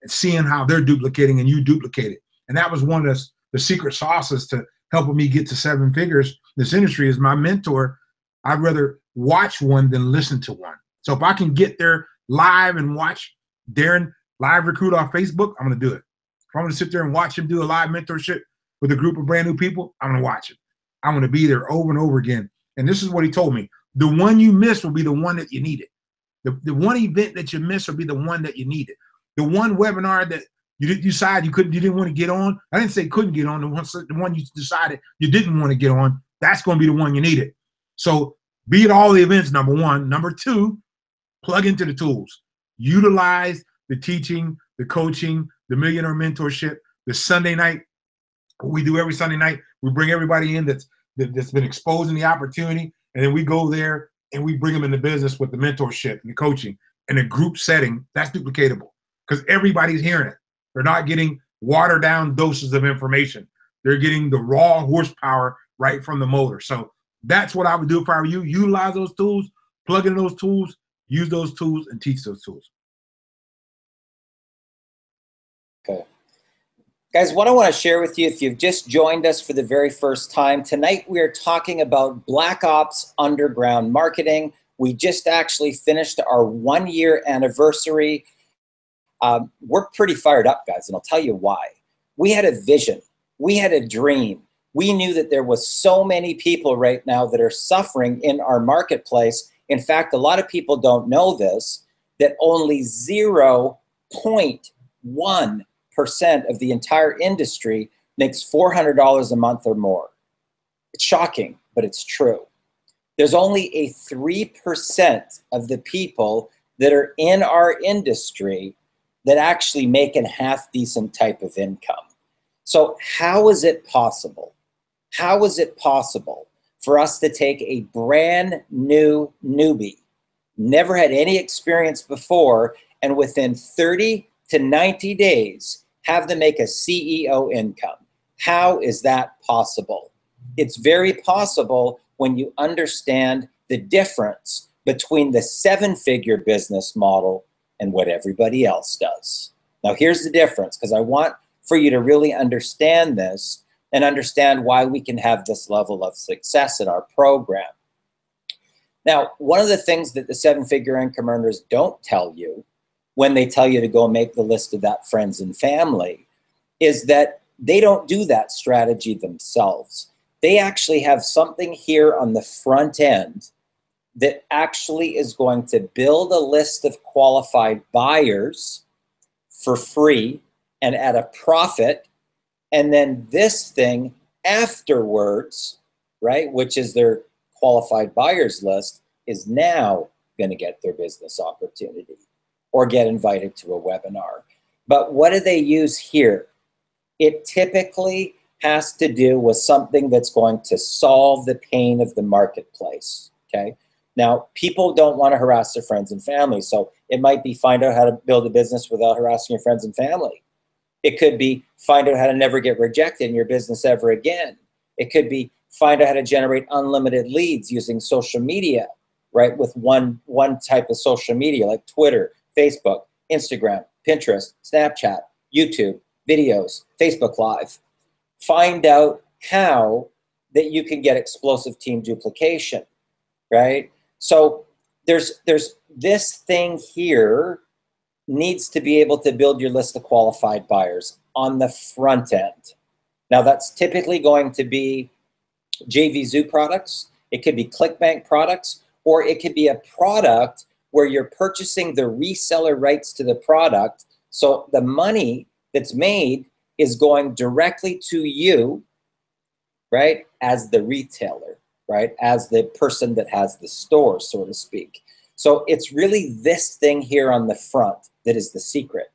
and seeing how they're duplicating and you duplicate it. And that was one of the secret sauces to helping me get to 7 figures in this industry. Is my mentor. I'd rather watch one than listen to one. So if I can get there live and watch Darren live recruit on Facebook, I'm going to do it. If I'm going to sit there and watch him do a live mentorship with a group of brand new people, I'm going to watch it. I'm going to be there over and over again. And this is what he told me. The one you miss will be the one that you needed. The one event that you miss will be the one that you needed. The one webinar that you decided you didn't want to get on. I didn't say couldn't get on. The one you decided you didn't want to get on, that's going to be the one you needed. So be at all the events, number one. Number two, plug into the tools. Utilize the teaching, the coaching, the millionaire mentorship, the Sunday night. What we do every Sunday night, we bring everybody in that's been exposing the opportunity, and then we go there and we bring them into business with the mentorship and the coaching in a group setting. That's duplicatable because everybody's hearing it. They're not getting watered down doses of information. They're getting the raw horsepower right from the motor. So that's what I would do if I were you. Utilize those tools, plug in those tools, use those tools, and teach those tools. Okay. Guys, what I want to share with you, if you've just joined us for the very first time, tonight we are talking about Black Ops Underground Marketing. We just actually finished our 1-year anniversary. We're pretty fired up, guys, and I'll tell you why. We had a vision. We had a dream. We knew that there was so many people right now that are suffering in our marketplace. In fact, a lot of people don't know this, that only 0.1% of the entire industry makes $400 a month or more. It's shocking, but it's true. There's only a 3% of the people that are in our industry that actually make a half-decent type of income. So how is it possible? How is it possible for us to take a brand new newbie, never had any experience before, and within 30 to 90 days have them make a CEO income? How is that possible? It's very possible when you understand the difference between the 7-figure business model and what everybody else does. Now here's the difference, because I want for you to really understand this and understand why we can have this level of success in our program. Now, one of the things that the 7-figure income earners don't tell you when they tell you to go make the list of that friends and family is that they don't do that strategy themselves. They actually have something here on the front end that actually is going to build a list of qualified buyers for free and at a profit. And then this thing afterwards, right, which is their qualified buyers list, is now going to get their business opportunity or get invited to a webinar. But what do they use here? It typically has to do with something that's going to solve the pain of the marketplace, okay? Now, people don't want to harass their friends and family, so it might be find out how to build a business without harassing your friends and family. It could be find out how to never get rejected in your business ever again. It could be find out how to generate unlimited leads using social media, right? With one type of social media like Twitter, Facebook, Instagram, Pinterest, Snapchat, YouTube, videos, Facebook Live. Find out how that you can get explosive team duplication, right? So there's this thing here needs to be able to build your list of qualified buyers on the front end. Now that's typically going to be JVZoo products. It could be ClickBank products, or it could be a product where you're purchasing the reseller rights to the product. So the money that's made is going directly to you, right, as the retailer, right, as the person that has the store, so to speak. So it's really this thing here on the front that is the secret,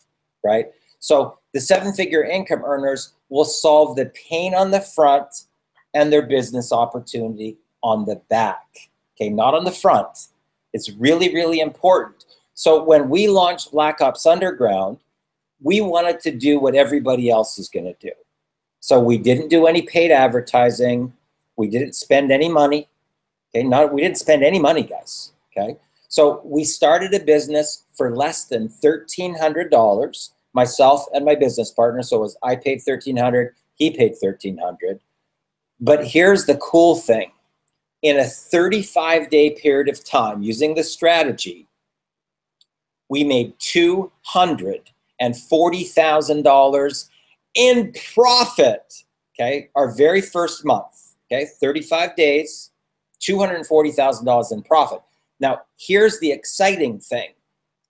right? So the seven-figure income earners will solve the pain on the front and their business opportunity on the back, okay, not on the front. It's really, really important. So when we launched Black Ops Underground, we wanted to do what everybody else is going to do. So we didn't do any paid advertising. We didn't spend any money. Okay, we didn't spend any money, guys. Okay, so we started a business for less than $1,300. Myself and my business partner. So I paid $1,300. He paid $1,300. But here's the cool thing: in a 35-day period of time, using the strategy, we made $240,000 in profit, okay? Our very first month, okay? 35 days, $240,000 in profit. Now, here's the exciting thing,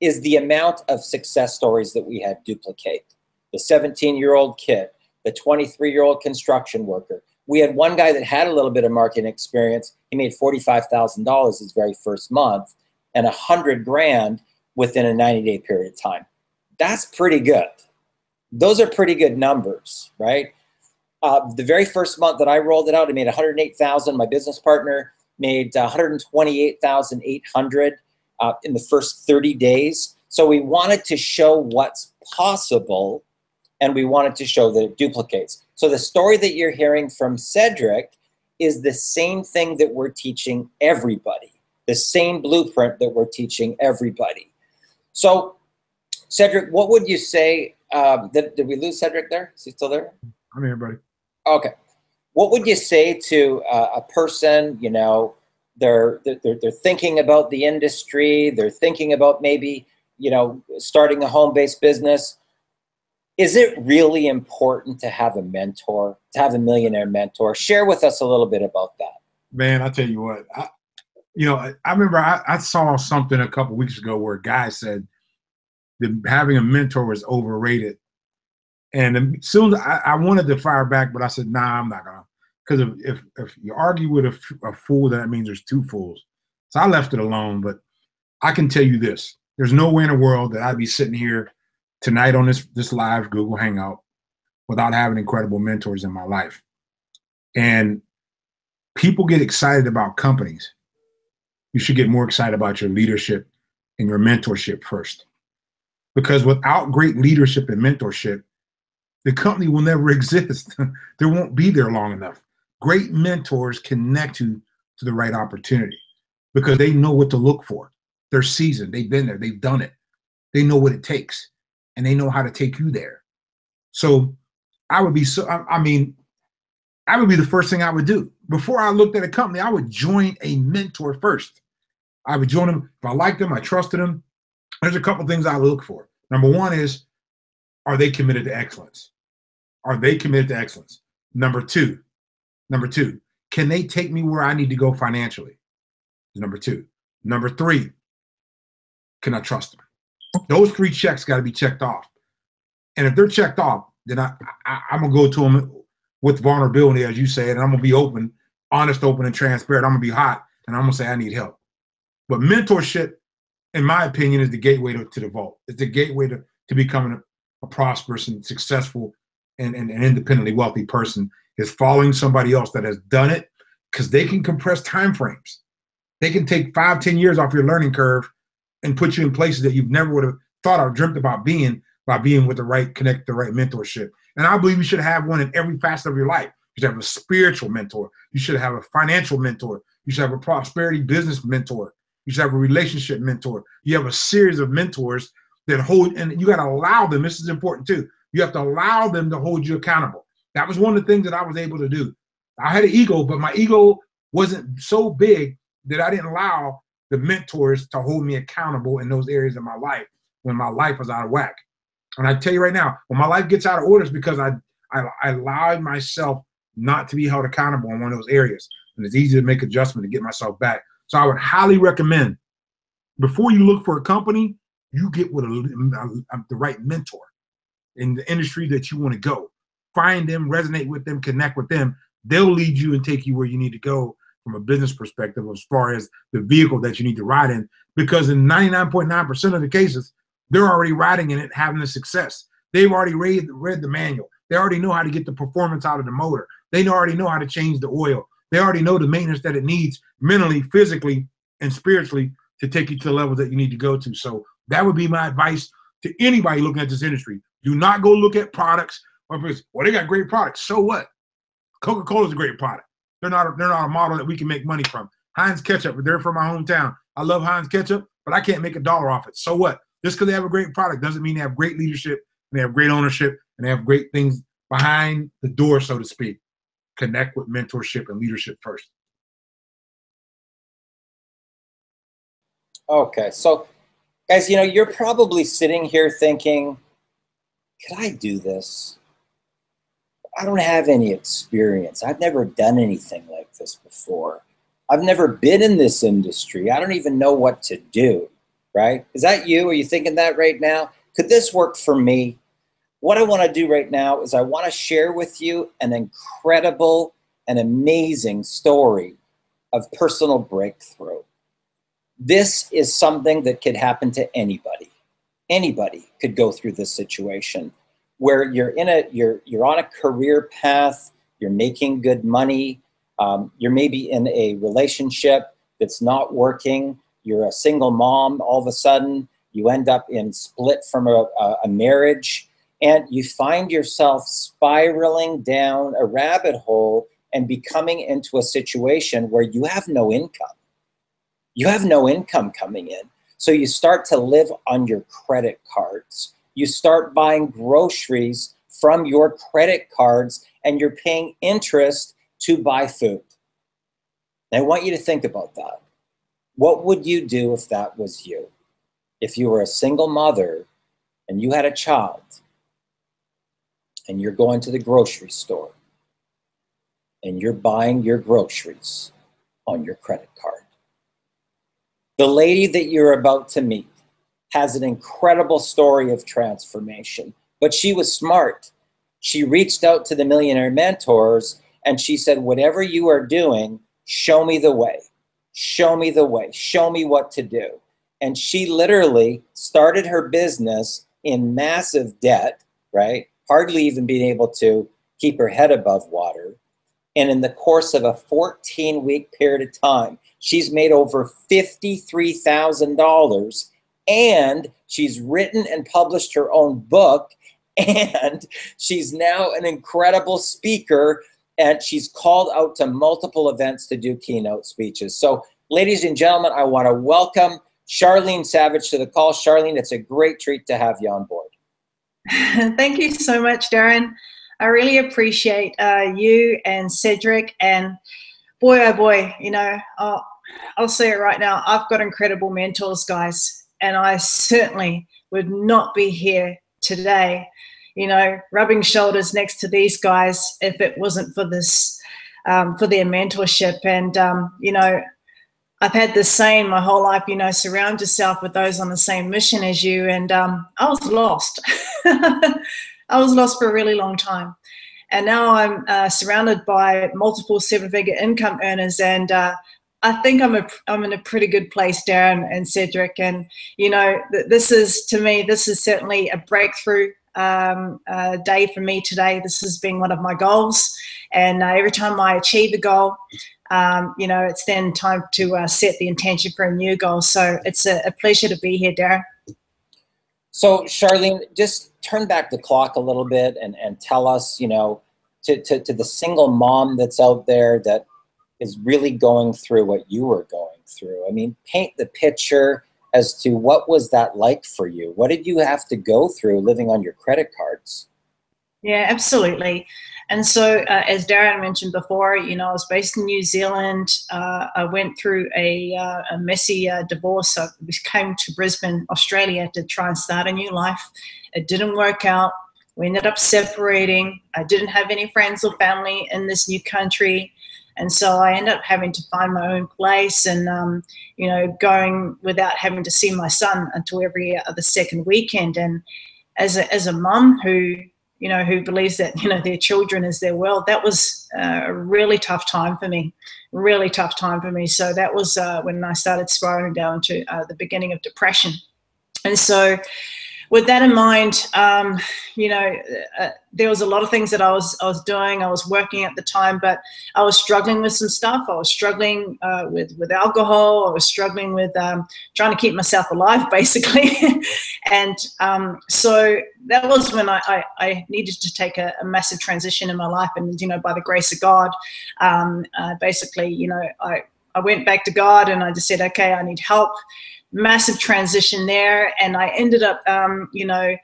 is the amount of success stories that we had duplicate. The 17-year-old kid, the 23-year-old construction worker. We had one guy that had a little bit of marketing experience. He made $45,000 his very first month and $100,000 within a 90-day period of time. That's pretty good. Those are pretty good numbers, right? The very first month that I rolled it out, I made $108,000. My business partner made $128,800 in the first 30 days. So we wanted to show what's possible, and we wanted to show that it duplicates. So the story that you're hearing from Cedric is the same thing that we're teaching everybody, the same blueprint that we're teaching everybody. So, Cedric, what would you say? Did we lose Cedric there? Is he still there? I'm here, buddy. Okay. What would you say to a person, you know, they're thinking about the industry, they're thinking about maybe, you know, starting a home-based business? Is it really important to have a mentor, to have a millionaire mentor? Share with us a little bit about that. Man, I'll tell you what. I remember I saw something a couple weeks ago where a guy said that having a mentor was overrated. And as soon as I wanted to fire back, but I said, nah, I'm not gonna. Because if you argue with a fool, that means there's two fools. So I left it alone. But I can tell you this: there's no way in the world that I'd be sitting here tonight on this live Google Hangout without having incredible mentors in my life. And people get excited about companies. You should get more excited about your leadership and your mentorship first. Because without great leadership and mentorship, the company will never exist. They won't be there long enough. Great mentors connect you to the right opportunity because they know what to look for. They're seasoned. They've been there. They've done it. They know what it takes, and they know how to take you there. So I would be the first thing I would do. Before I looked at a company, I would join a mentor first. I would join them. If I liked them, I trusted them. There's a couple things I look for. Number one is, are they committed to excellence? Are they committed to excellence? Number two, can they take me where I need to go financially? Number two. Number three, can I trust them? Those three checks got to be checked off. And if they're checked off, then I'm going to go to them with vulnerability, as you said, and I'm going to be open, honest, open, and transparent. I'm going to be hot, and I'm going to say I need help. But mentorship, in my opinion, is the gateway to the vault. It's the gateway to becoming a prosperous and successful and independently wealthy person. is following somebody else that has done it, because they can compress time frames. They can take 5, 10 years off your learning curve and put you in places that you've never would have thought or dreamt about being, by being with the right connect, the right mentorship. And I believe you should have one in every facet of your life. You should have a spiritual mentor. You should have a financial mentor. You should have a prosperity business mentor. You should have a relationship mentor. You have a series of mentors that hold, and you got to allow them. This is important too. You have to allow them to hold you accountable. That was one of the things that I was able to do. I had an ego, but my ego wasn't so big that I didn't allow the mentors to hold me accountable in those areas of my life when my life was out of whack. And I tell you right now, when my life gets out of order, it's because I allowed myself not to be held accountable in one of those areas. And it's easy to make adjustment to get myself back. So I would highly recommend, before you look for a company, you get with the right mentor in the industry that you want to go. Find them, resonate with them, connect with them. They'll lead you and take you where you need to go from a business perspective as far as the vehicle that you need to ride in. Because in 99.9% of the cases, they're already riding in it, having the success. They've already read the manual. They already know how to get the performance out of the motor. They already know how to change the oil. They already know the maintenance that it needs mentally, physically, and spiritually to take you to the levels that you need to go to. So that would be my advice to anybody looking at this industry. Do not go look at products. Well, they got great products. So what? Coca-Cola is a great product. They're not a model that we can make money from. Heinz ketchup, they're from my hometown. I love Heinz ketchup, but I can't make $1 off it. So what? Just because they have a great product doesn't mean they have great leadership, and they have great ownership, and they have great things behind the door, so to speak. Connect with mentorship and leadership first. Okay, so guys, you're probably sitting here thinking, could I do this? I don't have any experience. I've never done anything like this before. I've never been in this industry. I don't even know what to do, right? Is that you? Are you thinking that right now? Could this work for me? What I want to do right now is I want to share with you an incredible and amazing story of personal breakthrough. This is something that could happen to anybody. Anybody could go through this situation where you're on a career path, you're making good money, you're maybe in a relationship that's not working, you're a single mom, all of a sudden you end up in split from a marriage, and you find yourself spiraling down a rabbit hole and becoming into a situation where you have no income. You have no income coming in. So you start to live on your credit cards. You start buying groceries from your credit cards, and you're paying interest to buy food. And I want you to think about that. What would you do if that was you? If you were a single mother and you had a child and you're going to the grocery store and you're buying your groceries on your credit card. The lady that you're about to meet has an incredible story of transformation, but she was smart. She reached out to the Millionaire Mentors and she said, whatever you are doing, show me the way. Show me the way. Show me what to do. And she literally started her business in massive debt, right? Hardly even being able to keep her head above water. And in the course of a 14-week period of time, she's made over $53,000, and she's written and published her own book, and she's now an incredible speaker, and she's called out to multiple events to do keynote speeches. So, ladies and gentlemen, I want to welcome Charlene Savage to the call. Charlene, it's a great treat to have you on board. Thank you so much, Darren. I really appreciate you and Cedric, and boy, oh boy, I'll say it right now, I've got incredible mentors, guys, and I certainly would not be here today, rubbing shoulders next to these guys if it wasn't for this, for their mentorship. And, I've had this saying my whole life, surround yourself with those on the same mission as you. And I was lost. I was lost for a really long time. And now I'm surrounded by multiple seven-figure income earners. And I think I'm in a pretty good place, Darren and Cedric. And, this is, to me, this is certainly a breakthrough day for me today. This has been one of my goals, and every time I achieve a goal, you know, it's then time to set the intention for a new goal. So it's a pleasure to be here, Darren. So Charlene, just turn back the clock a little bit and tell us, you know, to the single mom that's out there that is really going through what you were going through. I mean, paint the picture as to what was that like for you? What did you have to go through living on your credit cards? Yeah, absolutely. And so, as Darren mentioned before, you know, I was based in New Zealand. I went through a messy divorce. So we came to Brisbane, Australia to try and start a new life. It didn't work out. We ended up separating. I didn't have any friends or family in this new country. And so I ended up having to find my own place and, you know, going without having to see my son until every other second weekend. And as a mum who, you know, who believes that, you know, their children is their world, that was a really tough time for me, really tough time for me. So that was when I started spiraling down to the beginning of depression. And so with that in mind, you know, there was a lot of things that I was doing. I was working at the time, but I was struggling with some stuff. I was struggling with alcohol. I was struggling with trying to keep myself alive, basically. And so that was when I needed to take a massive transition in my life. And, you know, by the grace of God, basically, you know, I went back to God and I just said, okay, I need help. Massive transition there, and I ended up, you know,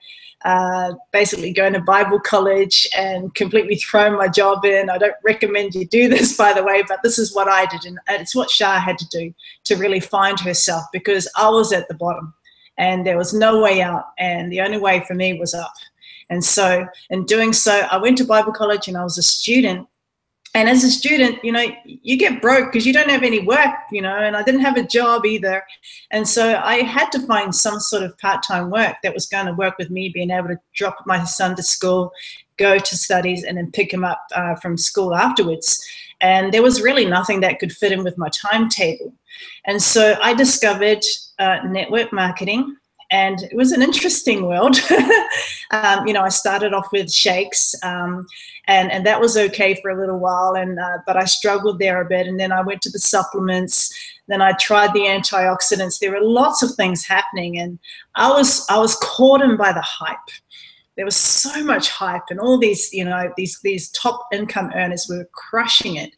basically going to Bible college and completely throwing my job in. I don't recommend you do this, by the way, but this is what I did, and it's what Shah had to do to really find herself, because I was at the bottom and there was no way out, and the only way for me was up. And so in doing so, I went to Bible college and I was a student. And as a student, you know, you get broke because you don't have any work, you know, and I didn't have a job either. And so I had to find some sort of part-time work that was going to work with me being able to drop my son to school, go to studies, and then pick him up from school afterwards. And there was really nothing that could fit in with my timetable. And so I discovered network marketing. And it was an interesting world. You know, I started off with shakes, and that was okay for a little while. And but I struggled there a bit. And then I went to the supplements. Then I tried the antioxidants. There were lots of things happening, and I was caught in by the hype. There was so much hype, and all these, you know, these top income earners were crushing it.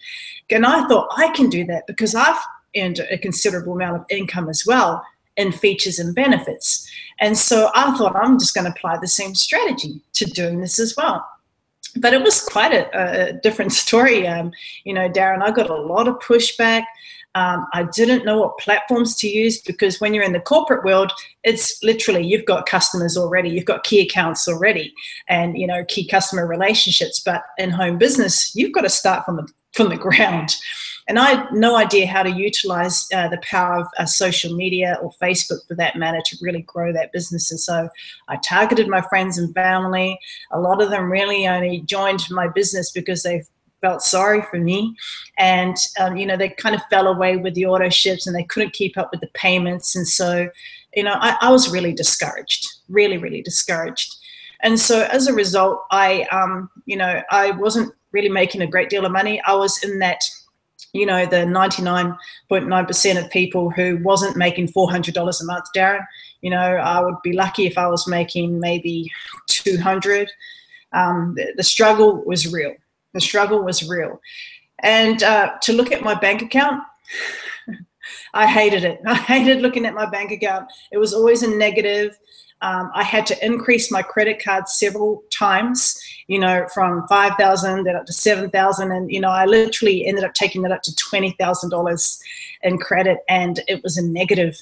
And I thought, I can do that because I've earned a considerable amount of income as well in features and benefits. And so I thought, I'm just going to apply the same strategy to doing this as well. But it was quite a different story. You know, Darren, I got a lot of pushback. I didn't know what platforms to use, because when you're in the corporate world, it's literally, you've got customers already, you've got key accounts already, and, you know, key customer relationships. But in home business, you've got to start from the ground. And I had no idea how to utilize the power of social media, or Facebook for that matter, to really grow that business. And so I targeted my friends and family. A lot of them really only joined my business because they felt sorry for me. And, you know, they kind of fell away with the auto ships and they couldn't keep up with the payments. And so, you know, I was really discouraged, really, really discouraged. And so as a result, you know, I wasn't really making a great deal of money. I was in that, you know, the 99.9% of people who wasn't making $400 a month, Darren. You know, I would be lucky if I was making maybe 200. The struggle was real. The struggle was real. And to look at my bank account, I hated it. I hated looking at my bank account. It was always a negative. I had to increase my credit card several times, you know, from $5,000 then up to $7,000. And, you know, I literally ended up taking that up to $20,000 in credit, and it was a negative.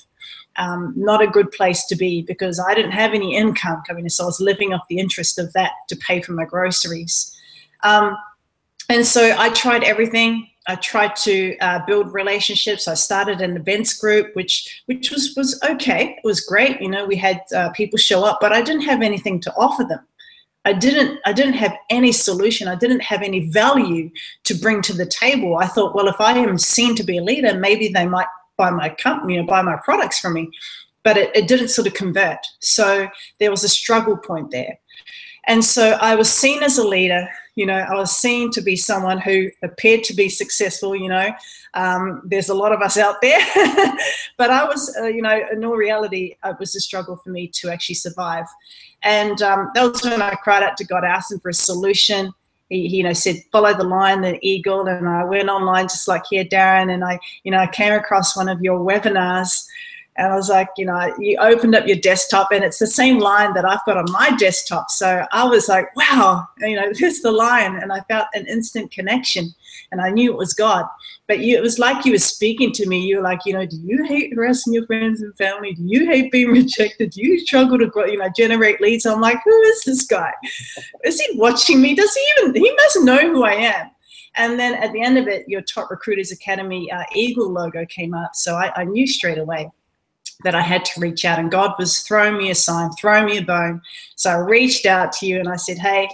Not a good place to be, because I didn't have any income coming in. So I was living off the interest of that to pay for my groceries. And so I tried everything. I tried to build relationships. I started an events group, which was okay. It was great. You know, we had people show up, but I didn't have anything to offer them. I didn't have any solution. I didn't have any value to bring to the table. I thought, well, if I am seen to be a leader, maybe they might buy my company, buy my products from me. but it didn't sort of convert. So there was a struggle point there. And so I was seen as a leader, you know, I was seen to be someone who appeared to be successful, you know. There's a lot of us out there, but I was, you know, in all reality, it was a struggle for me to actually survive. And that was when I cried out to God, asking for a solution. He, you know, said, follow the lion, the eagle. And I went online just like here, Darren, and I, you know, I came across one of your webinars. And I was like, you know, you opened up your desktop and it's the same line that I've got on my desktop. So I was like, wow, you know, there's the line. And I felt an instant connection and I knew it was God. But it was like you were speaking to me. You were like, you know, do you hate harassing your friends and family? Do you hate being rejected? Do you struggle to grow, you know, generate leads? I'm like, who is this guy? Is he watching me? Does he even, he must know who I am. And then at the end of it, your Top Recruiters Academy Eagle logo came up. So I knew straight away that I had to reach out, and God was throwing me a sign, throwing me a bone. So I reached out to you and I said, hey,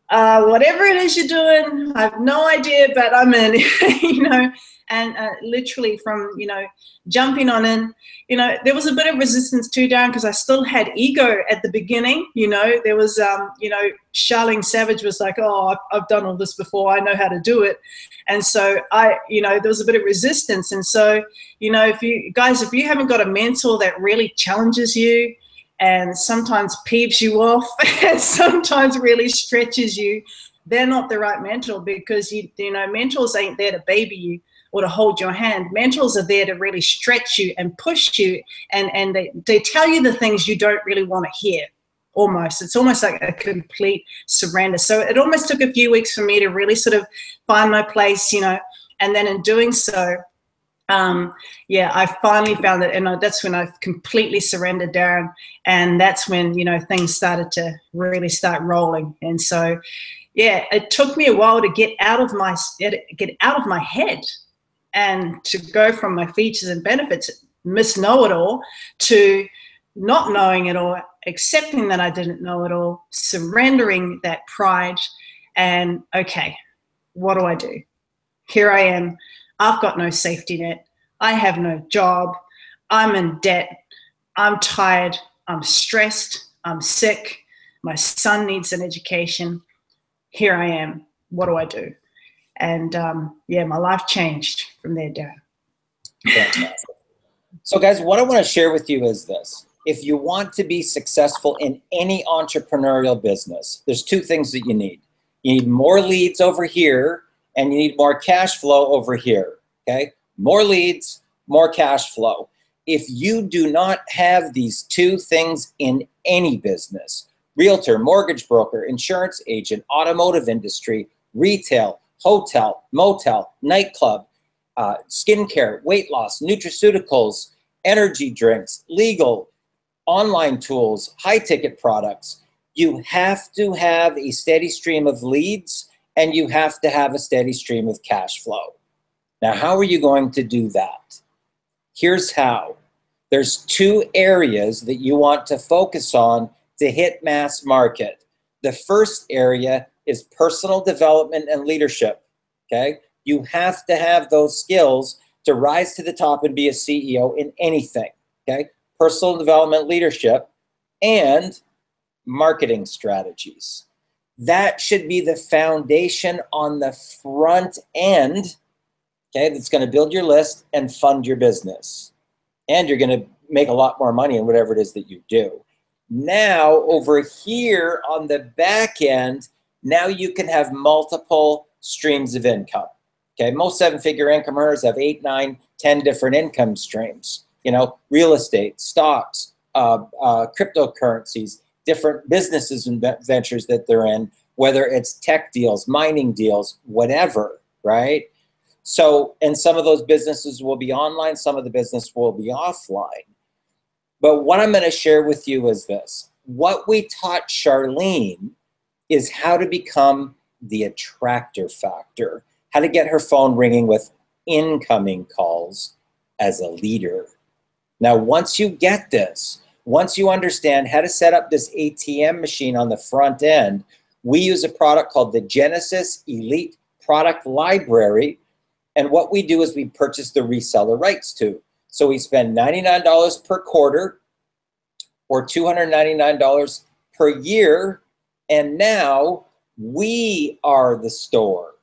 whatever it is you're doing, I have no idea, but I'm in, you know. And literally from, you know, jumping on in, you know, there was a bit of resistance too, Darren, because I still had ego at the beginning. You know, there was, you know, Charlene Savage was like, oh, I've done all this before. I know how to do it. And so you know, there was a bit of resistance. And so, you know, if you haven't got a mentor that really challenges you and sometimes peeves you off and sometimes really stretches you, they're not the right mentor, because, you know, mentors ain't there to baby you or to hold your hand. Mentors are there to really stretch you and push you, and they tell you the things you don't really want to hear. Almost, it's almost like a complete surrender. So it almost took a few weeks for me to really sort of find my place, you know, and then in doing so, yeah, I finally found it, and that's when I completely surrendered, Darren, and that's when, you know, things started to really start rolling. And so, yeah, it took me a while to get out of my head and to go from my features and benefits, know it all, to not knowing it all, accepting that I didn't know it all, surrendering that pride, and okay, what do I do? Here I am. I've got no safety net. I have no job. I'm in debt. I'm tired. I'm stressed. I'm sick. My son needs an education. Here I am. What do I do? And yeah, my life changed from there, Darren. Fantastic. So guys, what I want to share with you is this. If you want to be successful in any entrepreneurial business, there's two things that you need. You need more leads over here, and you need more cash flow over here, okay? More leads, more cash flow. If you do not have these two things in any business, realtor, mortgage broker, insurance agent, automotive industry, retail, hotel, motel, nightclub, skincare, weight loss, nutraceuticals, energy drinks, legal, online tools, high-ticket products, you have to have a steady stream of leads, and you have to have a steady stream of cash flow. Now, how are you going to do that? Here's how. There's two areas that you want to focus on to hit mass market. The first area is personal development and leadership, okay? You have to have those skills to rise to the top and be a CEO in anything, okay? Personal development, leadership, and marketing strategies. That should be the foundation on the front end, okay, that's going to build your list and fund your business. And you're going to make a lot more money in whatever it is that you do. Now, over here on the back end, now you can have multiple streams of income. Okay, most seven-figure income earners have 8, 9, 10 different income streams. You know, real estate, stocks, cryptocurrencies, different businesses and ventures that they're in, whether it's tech deals, mining deals, whatever, right? So, and some of those businesses will be online, some of the business will be offline. But what I'm going to share with you is this. What we taught Charlene is how to become the attractor factor, how to get her phone ringing with incoming calls as a leader. Now, once you get this, once you understand how to set up this ATM machine on the front end, we use a product called the Genesis Elite Product Library. And what we do is we purchase the reseller rights to. So we spend $99 per quarter or $299 per year, and now we are the store.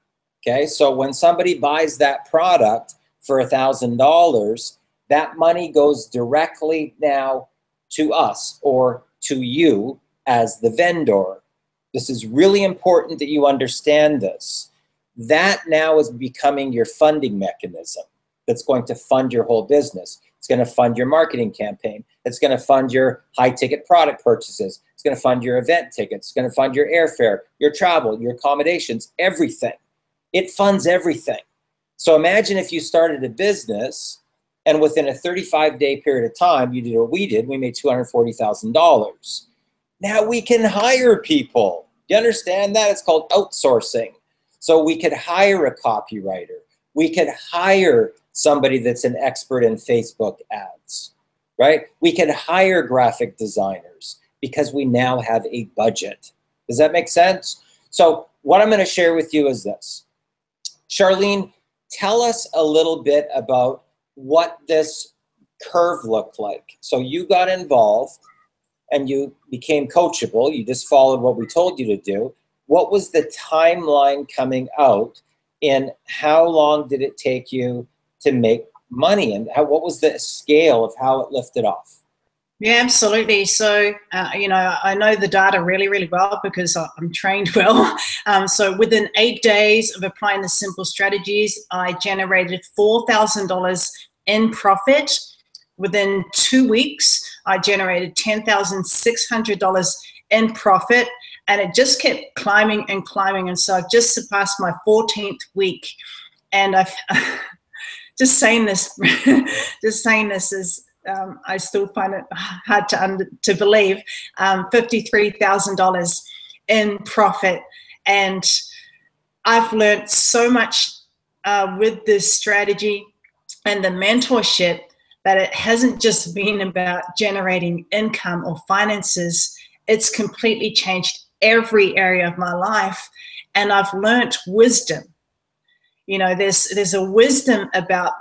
Okay, so when somebody buys that product for $1,000, that money goes directly now to us or to you as the vendor. This is really important that you understand this. That now is becoming your funding mechanism that's going to fund your whole business. It's going to fund your marketing campaign. It's going to fund your high-ticket product purchases. It's going to fund your event tickets. It's going to fund your airfare, your travel, your accommodations, everything. It funds everything. So imagine if you started a business and within a 35-day period of time, you did what we did. We made $240,000. Now we can hire people. You understand that? It's called outsourcing. So we could hire a copywriter. We could hire somebody that's an expert in Facebook ads, right? We could hire graphic designers because we now have a budget. Does that make sense? So what I'm going to share with you is this. Charlene, tell us a little bit about what this curve looked like. So you got involved and you became coachable. You just followed what we told you to do. What was the timeline coming out, and how long did it take you to make money, and what was the scale of how it lifted off? Yeah, absolutely. So, you know, I know the data really, really well because I'm trained well. So within 8 days of applying the simple strategies, I generated $4,000 in profit. Within 2 weeks, I generated $10,600 in profit, and it just kept climbing and climbing. And so I've just surpassed my 14th week, and I've just saying this is, I still find it hard to believe, $53,000 in profit. And I've learned so much with this strategy and the mentorship that it hasn't just been about generating income or finances. It's completely changed every area of my life. And I've learned wisdom. You know, there's a wisdom about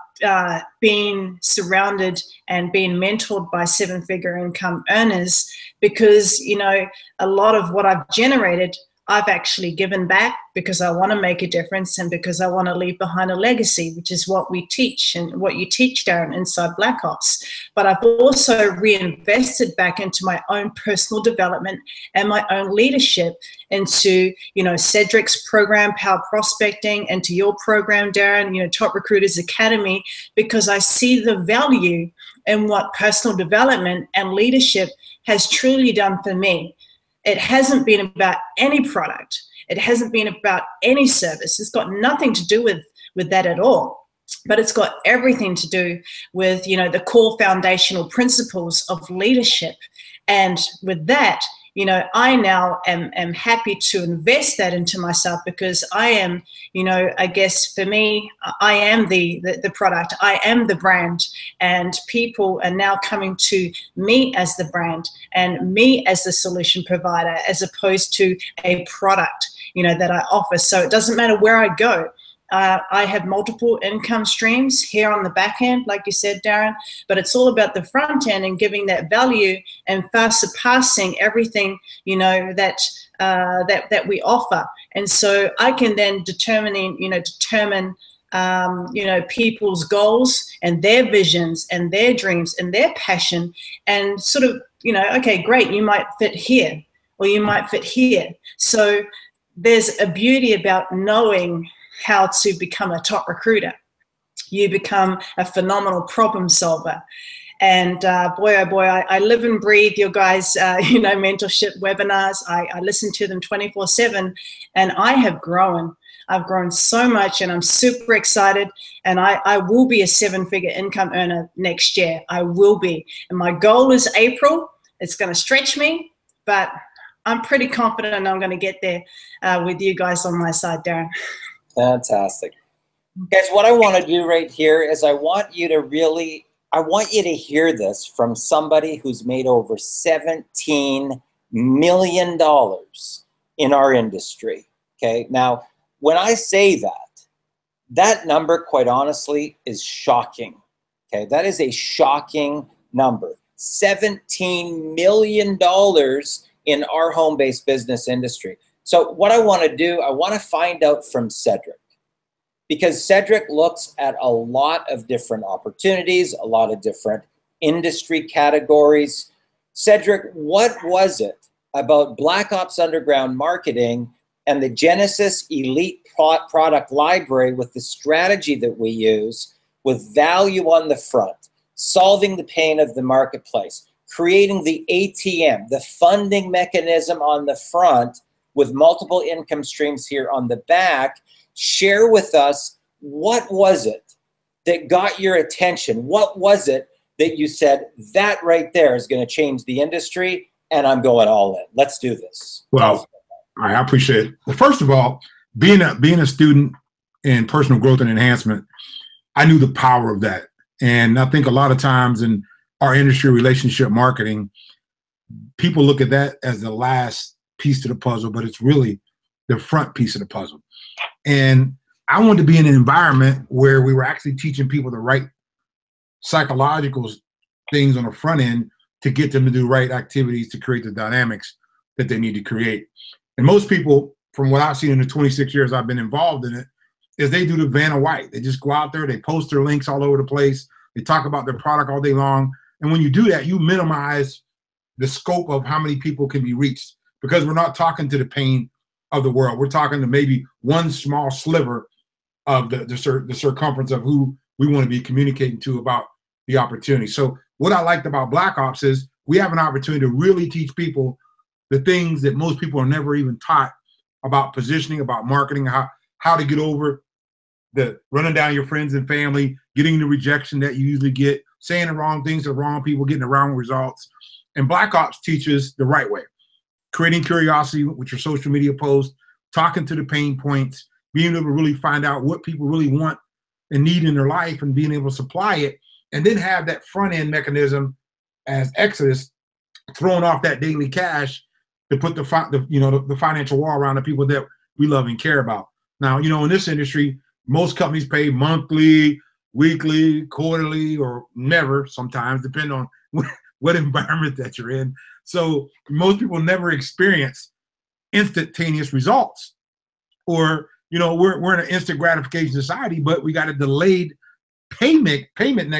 being surrounded and being mentored by seven-figure income earners, because, you know, a lot of what I've generated, I've actually given back because I want to make a difference and because I want to leave behind a legacy, which is what we teach and what you teach, Darren, inside Black Ops. But I've also reinvested back into my own personal development and my own leadership, into, you know, Cedric's program, Power Prospecting, and to your program, Darren, you know, Top Recruiters Academy, because I see the value in what personal development and leadership has truly done for me. It hasn't been about any product. It hasn't been about any service. It's got nothing to do with that at all. But it's got everything to do with, you know, the core foundational principles of leadership. And with that, you know, I now am happy to invest that into myself, because I am, you know, I guess for me, I am the product, I am the brand, and people are now coming to me as the brand and me as the solution provider, as opposed to a product, you know, that I offer. So it doesn't matter where I go. I have multiple income streams here on the back end, like you said, Darren, but it's all about the front end and giving that value and far surpassing everything, you know, that we offer. And so I can then determine people's goals and their visions and their dreams and their passion, and sort of, you know, okay, great, you might fit here or you might fit here. So there's a beauty about knowing how to become a top recruiter. You become a phenomenal problem solver. And boy, oh boy, I live and breathe your guys, you know, mentorship webinars. I listen to them 24/7, and I have grown. I've grown so much, and I'm super excited. And I will be a seven-figure income earner next year. I will be. And my goal is April. It's going to stretch me, but I'm pretty confident I'm going to get there with you guys on my side, Darren. Fantastic. Guys, what I want to do right here is I want you to hear this from somebody who's made over $17 million in our industry. Okay. Now, when I say that, that number, quite honestly, is shocking. Okay, that is a shocking number. $17 million in our home-based business industry. So what I want to do, I want to find out from Cedric, because Cedric looks at a lot of different opportunities, a lot of different industry categories. Cedric, what was it about Black Ops Underground Marketing and the Genesis Elite product library with the strategy that we use, with value on the front, solving the pain of the marketplace, creating the ATM, the funding mechanism on the front with multiple income streams here on the back? Share with us, what was it that got your attention? What was it that you said, that right there is going to change the industry and I'm going all in? Let's do this. Well, I appreciate it. Well, first of all, being a student in personal growth and enhancement, I knew the power of that. And I think a lot of times in our industry, relationship marketing, people look at that as the last piece to the puzzle, but it's really the front piece of the puzzle. And I wanted to be in an environment where we were actually teaching people the right psychological things on the front end to get them to do right activities to create the dynamics that they need to create. And most people, from what I've seen in the 26 years I've been involved in it, is they do the Vanna White. They just go out there, they post their links all over the place, they talk about their product all day long. And when you do that, you minimize the scope of how many people can be reached, because we're not talking to the pain of the world. We're talking to maybe one small sliver of the circumference of who we want to be communicating to about the opportunity. So what I liked about Black Ops is we have an opportunity to really teach people the things that most people are never even taught about positioning, about marketing, how to get over the running down your friends and family, getting the rejection that you usually get, saying the wrong things to the wrong people, getting the wrong results. And Black Ops teaches the right way. Creating curiosity with your social media posts, talking to the pain points, being able to really find out what people really want and need in their life and being able to supply it, and then have that front end mechanism as Exodus throwing off that daily cash to put the financial wall around the people that we love and care about. Now, in this industry, most companies pay monthly, weekly, quarterly, or never sometimes, depending on what environment that you're in. So most people never experience instantaneous results. Or, we're in an instant gratification society, but we got a delayed payment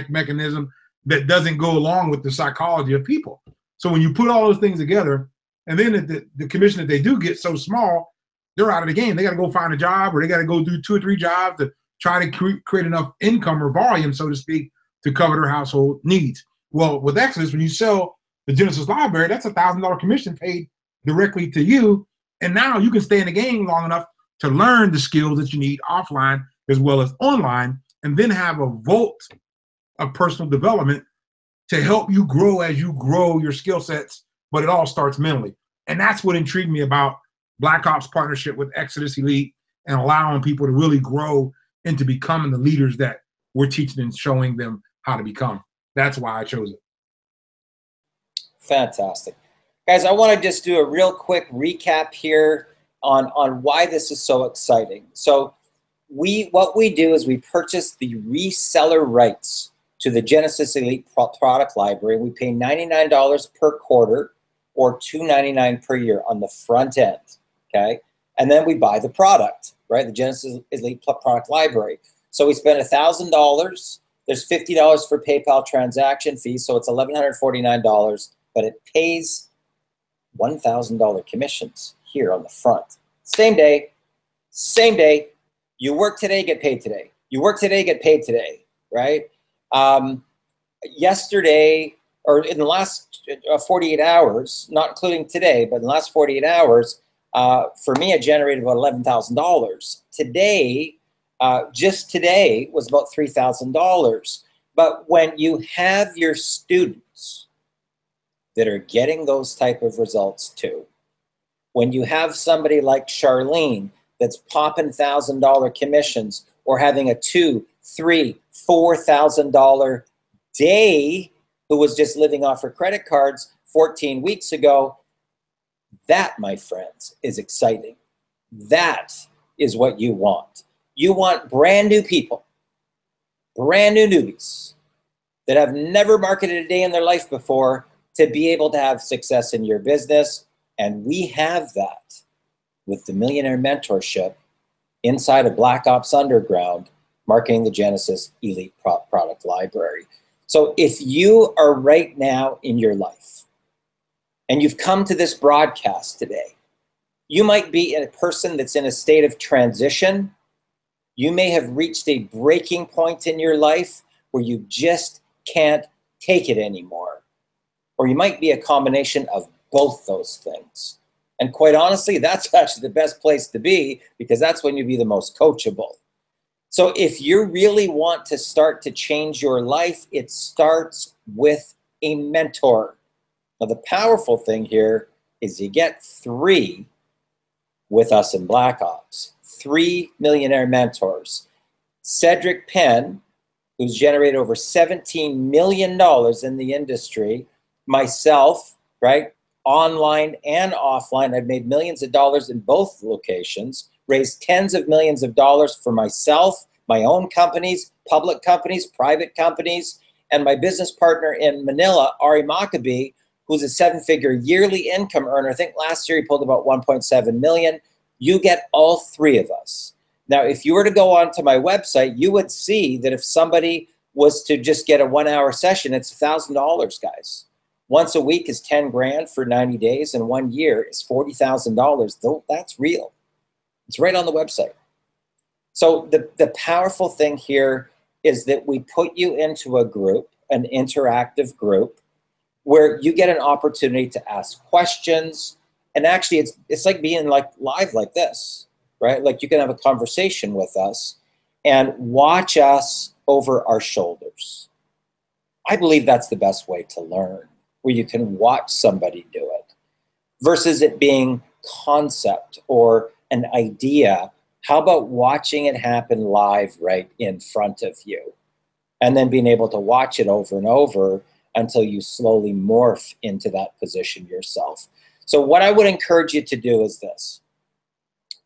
mechanism that doesn't go along with the psychology of people. So when you put all those things together, and then the commission that they do get so small, they're out of the game. They got to go find a job, or they got to go do 2 or 3 jobs to try to create enough income or volume, so to speak, to cover their household needs. Well, with Exodus, when you sell the Genesis library, that's a $1,000 commission paid directly to you. And now you can stay in the game long enough to learn the skills that you need offline as well as online, and then have a vault of personal development to help you grow as you grow your skill sets, but it all starts mentally. And that's what intrigued me about Black Ops partnership with Exodus Elite, and allowing people to really grow into becoming the leaders that we're teaching and showing them how to become. That's why I chose it. Fantastic. Guys, I want to just do a real quick recap here on why this is so exciting. So what we do is we purchase the reseller rights to the Genesis Elite product library. We pay $99 per quarter or $299 per year on the front end, okay? And then we buy the product, right? The Genesis Elite product library. So we spend $1,000. There's $50 for PayPal transaction fee, so it's $1,149, but it pays $1,000 commissions here on the front. Same day. You work today, get paid today. You work today, get paid today, right? Yesterday, or in the last 48 hours, not including today, but in the last 48 hours, for me, I generated about $11,000. Today, just today, was about $3,000. But when you have your students that are getting those type of results too, when you have somebody like Charlene that's popping $1,000 commissions, or having a $2,000, $3,000, $4,000 day, who was just living off her credit cards 14 weeks ago, that, my friends, is exciting. That is what you want. You want brand new people, brand new newbies, that have never marketed a day in their life before to be able to have success in your business. And we have that with the Millionaire Mentorship inside of Black Ops Underground, Marketing the Genesis Elite Product Library. So if you are right now in your life and you've come to this broadcast today, you might be a person that's in a state of transition. You may have reached a breaking point in your life where you just can't take it anymore. Or you might be a combination of both those things. And quite honestly, that's actually the best place to be, because that's when you'll be the most coachable. So if you really want to start to change your life, it starts with a mentor. Now, the powerful thing here is you get 3 with us in Black Ops. 3 millionaire mentors. Cedric Penn, who's generated over $17 million in the industry. Myself, right? Online and offline. I've made millions of dollars in both locations, raised tens of millions of dollars for myself, my own companies, public companies, private companies, and my business partner in Manila, Ari Maccabee, who's a 7-figure yearly income earner. I think last year he pulled about 1.7 million. You get all 3 of us. Now, if you were to go onto my website, you would see that if somebody was to just get a 1-hour session, it's $1,000, guys. Once a week is 10 grand for 90 days, and 1 year is $40,000. Though that's real. It's right on the website. So the powerful thing here is that we put you into a group, an interactive group, where you get an opportunity to ask questions. And actually, it's like being like live like this, right? Like you can have a conversation with us and watch us over our shoulders. I believe that's the best way to learn, where you can watch somebody do it versus it being concept or an idea. How about watching it happen live right in front of you and then being able to watch it over and over until you slowly morph into that position yourself. So what I would encourage you to do is this.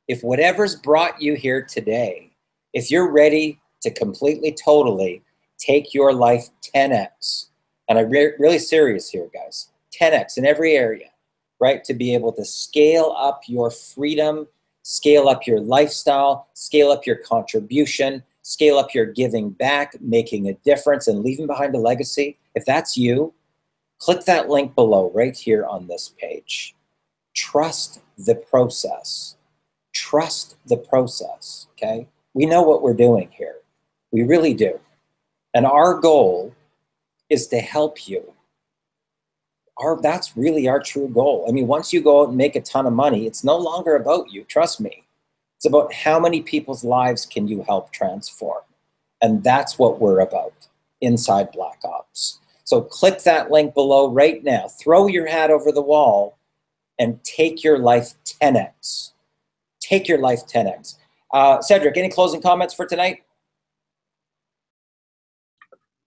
If whatever's brought you here today, if you're ready to completely, totally take your life 10x, and I'm really serious here, guys, 10x in every area, right? To be able to scale up your freedom, scale up your lifestyle, scale up your contribution, scale up your giving back, making a difference, and leaving behind a legacy. If that's you, click that link below right here on this page. Trust the process. Trust the process, okay? We know what we're doing here. We really do. And our goal is to help you. That's really our true goal. I mean, once you go out and make a ton of money, it's no longer about you, trust me. It's about how many people's lives can you help transform. And that's what we're about inside Black Ops. So click that link below right now. Throw your hat over the wall and take your life 10x. Take your life 10x. Cedric, any closing comments for tonight?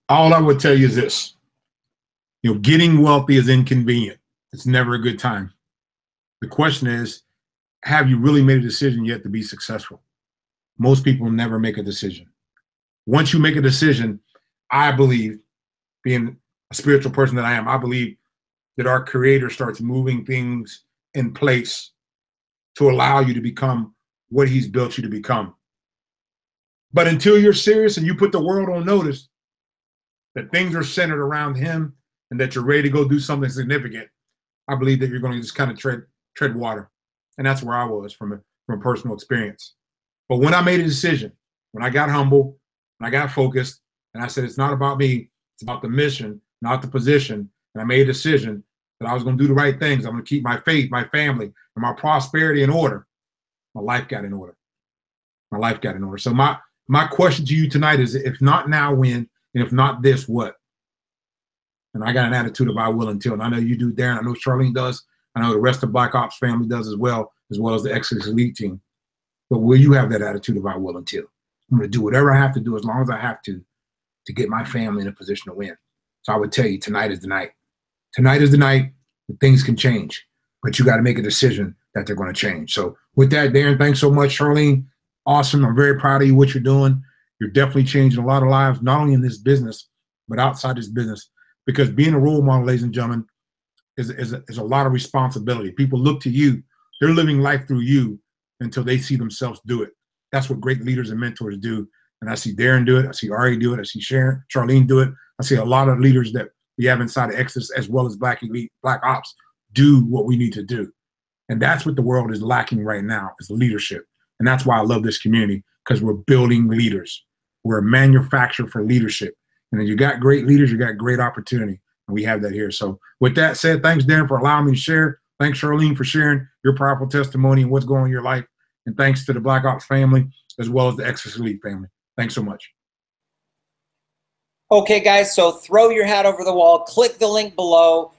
All I would tell you is this. Getting wealthy is inconvenient. It's never a good time. The question is, have you really made a decision yet to be successful? Most people never make a decision. Once you make a decision, I believe, being a spiritual person that I am, I believe that our Creator starts moving things in place to allow you to become what He's built you to become. But until you're serious and you put the world on notice that things are centered around Him and that you're ready to go do something significant, I believe that you're going to just kind of tread water. And that's where I was from a personal experience. But when I made a decision, when I got humble, when I got focused, and I said, it's not about me, it's about the mission, not the position. And I made a decision that I was going to do the right things. I'm going to keep my faith, my family, and my prosperity in order. My life got in order. My life got in order. So my question to you tonight is, if not now, when? And if not this, what? And I got an attitude of I will until. And I know you do, Darren. I know Charlene does. I know the rest of Black Ops family does as well as the Exodus Elite team. But will you have that attitude of I will until? I'm going to do whatever I have to do as long as I have to get my family in a position to win. So I would tell you, tonight is the night. Tonight is the night that things can change. But you got to make a decision that they're going to change. So with that, Darren, thanks so much. Charlene, awesome. I'm very proud of you, what you're doing. You're definitely changing a lot of lives, not only in this business, but outside this business. Because being a role model, ladies and gentlemen, is a lot of responsibility. People look to you. They're living life through you until they see themselves do it. That's what great leaders and mentors do. And I see Darren do it. I see Ari do it. I see Charlene do it. I see a lot of leaders that we have inside of Exodus, as well as Black Elite, Black Ops, do what we need to do. And that's what the world is lacking right now, is leadership. And that's why I love this community, because we're building leaders. We're a manufacturer for leadership. And if you got great leaders, you got great opportunity. And we have that here. So with that said, thanks, Darren, for allowing me to share. Thanks, Charlene, for sharing your powerful testimony and what's going on in your life. And thanks to the Black Ops family, as well as the Exodus Elite family. Thanks so much. Okay, guys, so throw your hat over the wall, click the link below,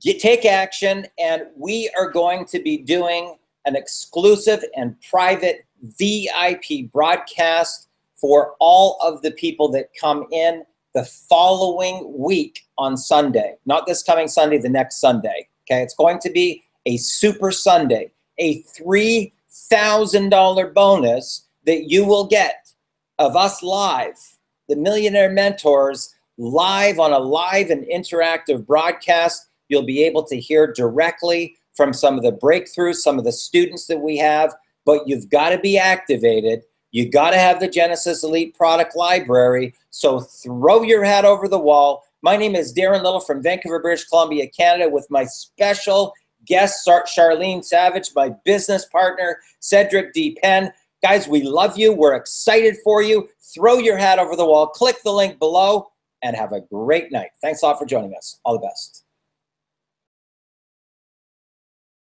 take action, and we are going to be doing an exclusive and private VIP broadcast for all of the people that come in the following week on Sunday. Not this coming Sunday, the next Sunday. Okay, it's going to be a Super Sunday, a $3,000 bonus that you will get of us live, the Millionaire Mentors, live on a live and interactive broadcast. You'll be able to hear directly from some of the breakthroughs, some of the students that we have, but you've got to be activated. You got to have the Genesis Elite product library. So throw your hat over the wall. My name is Darren Little from Vancouver, British Columbia, Canada, with my special guest, Charlene Savage, my business partner, Cedric D. Penn. Guys, we love you. We're excited for you. Throw your hat over the wall. Click the link below and have a great night. Thanks a lot for joining us. All the best.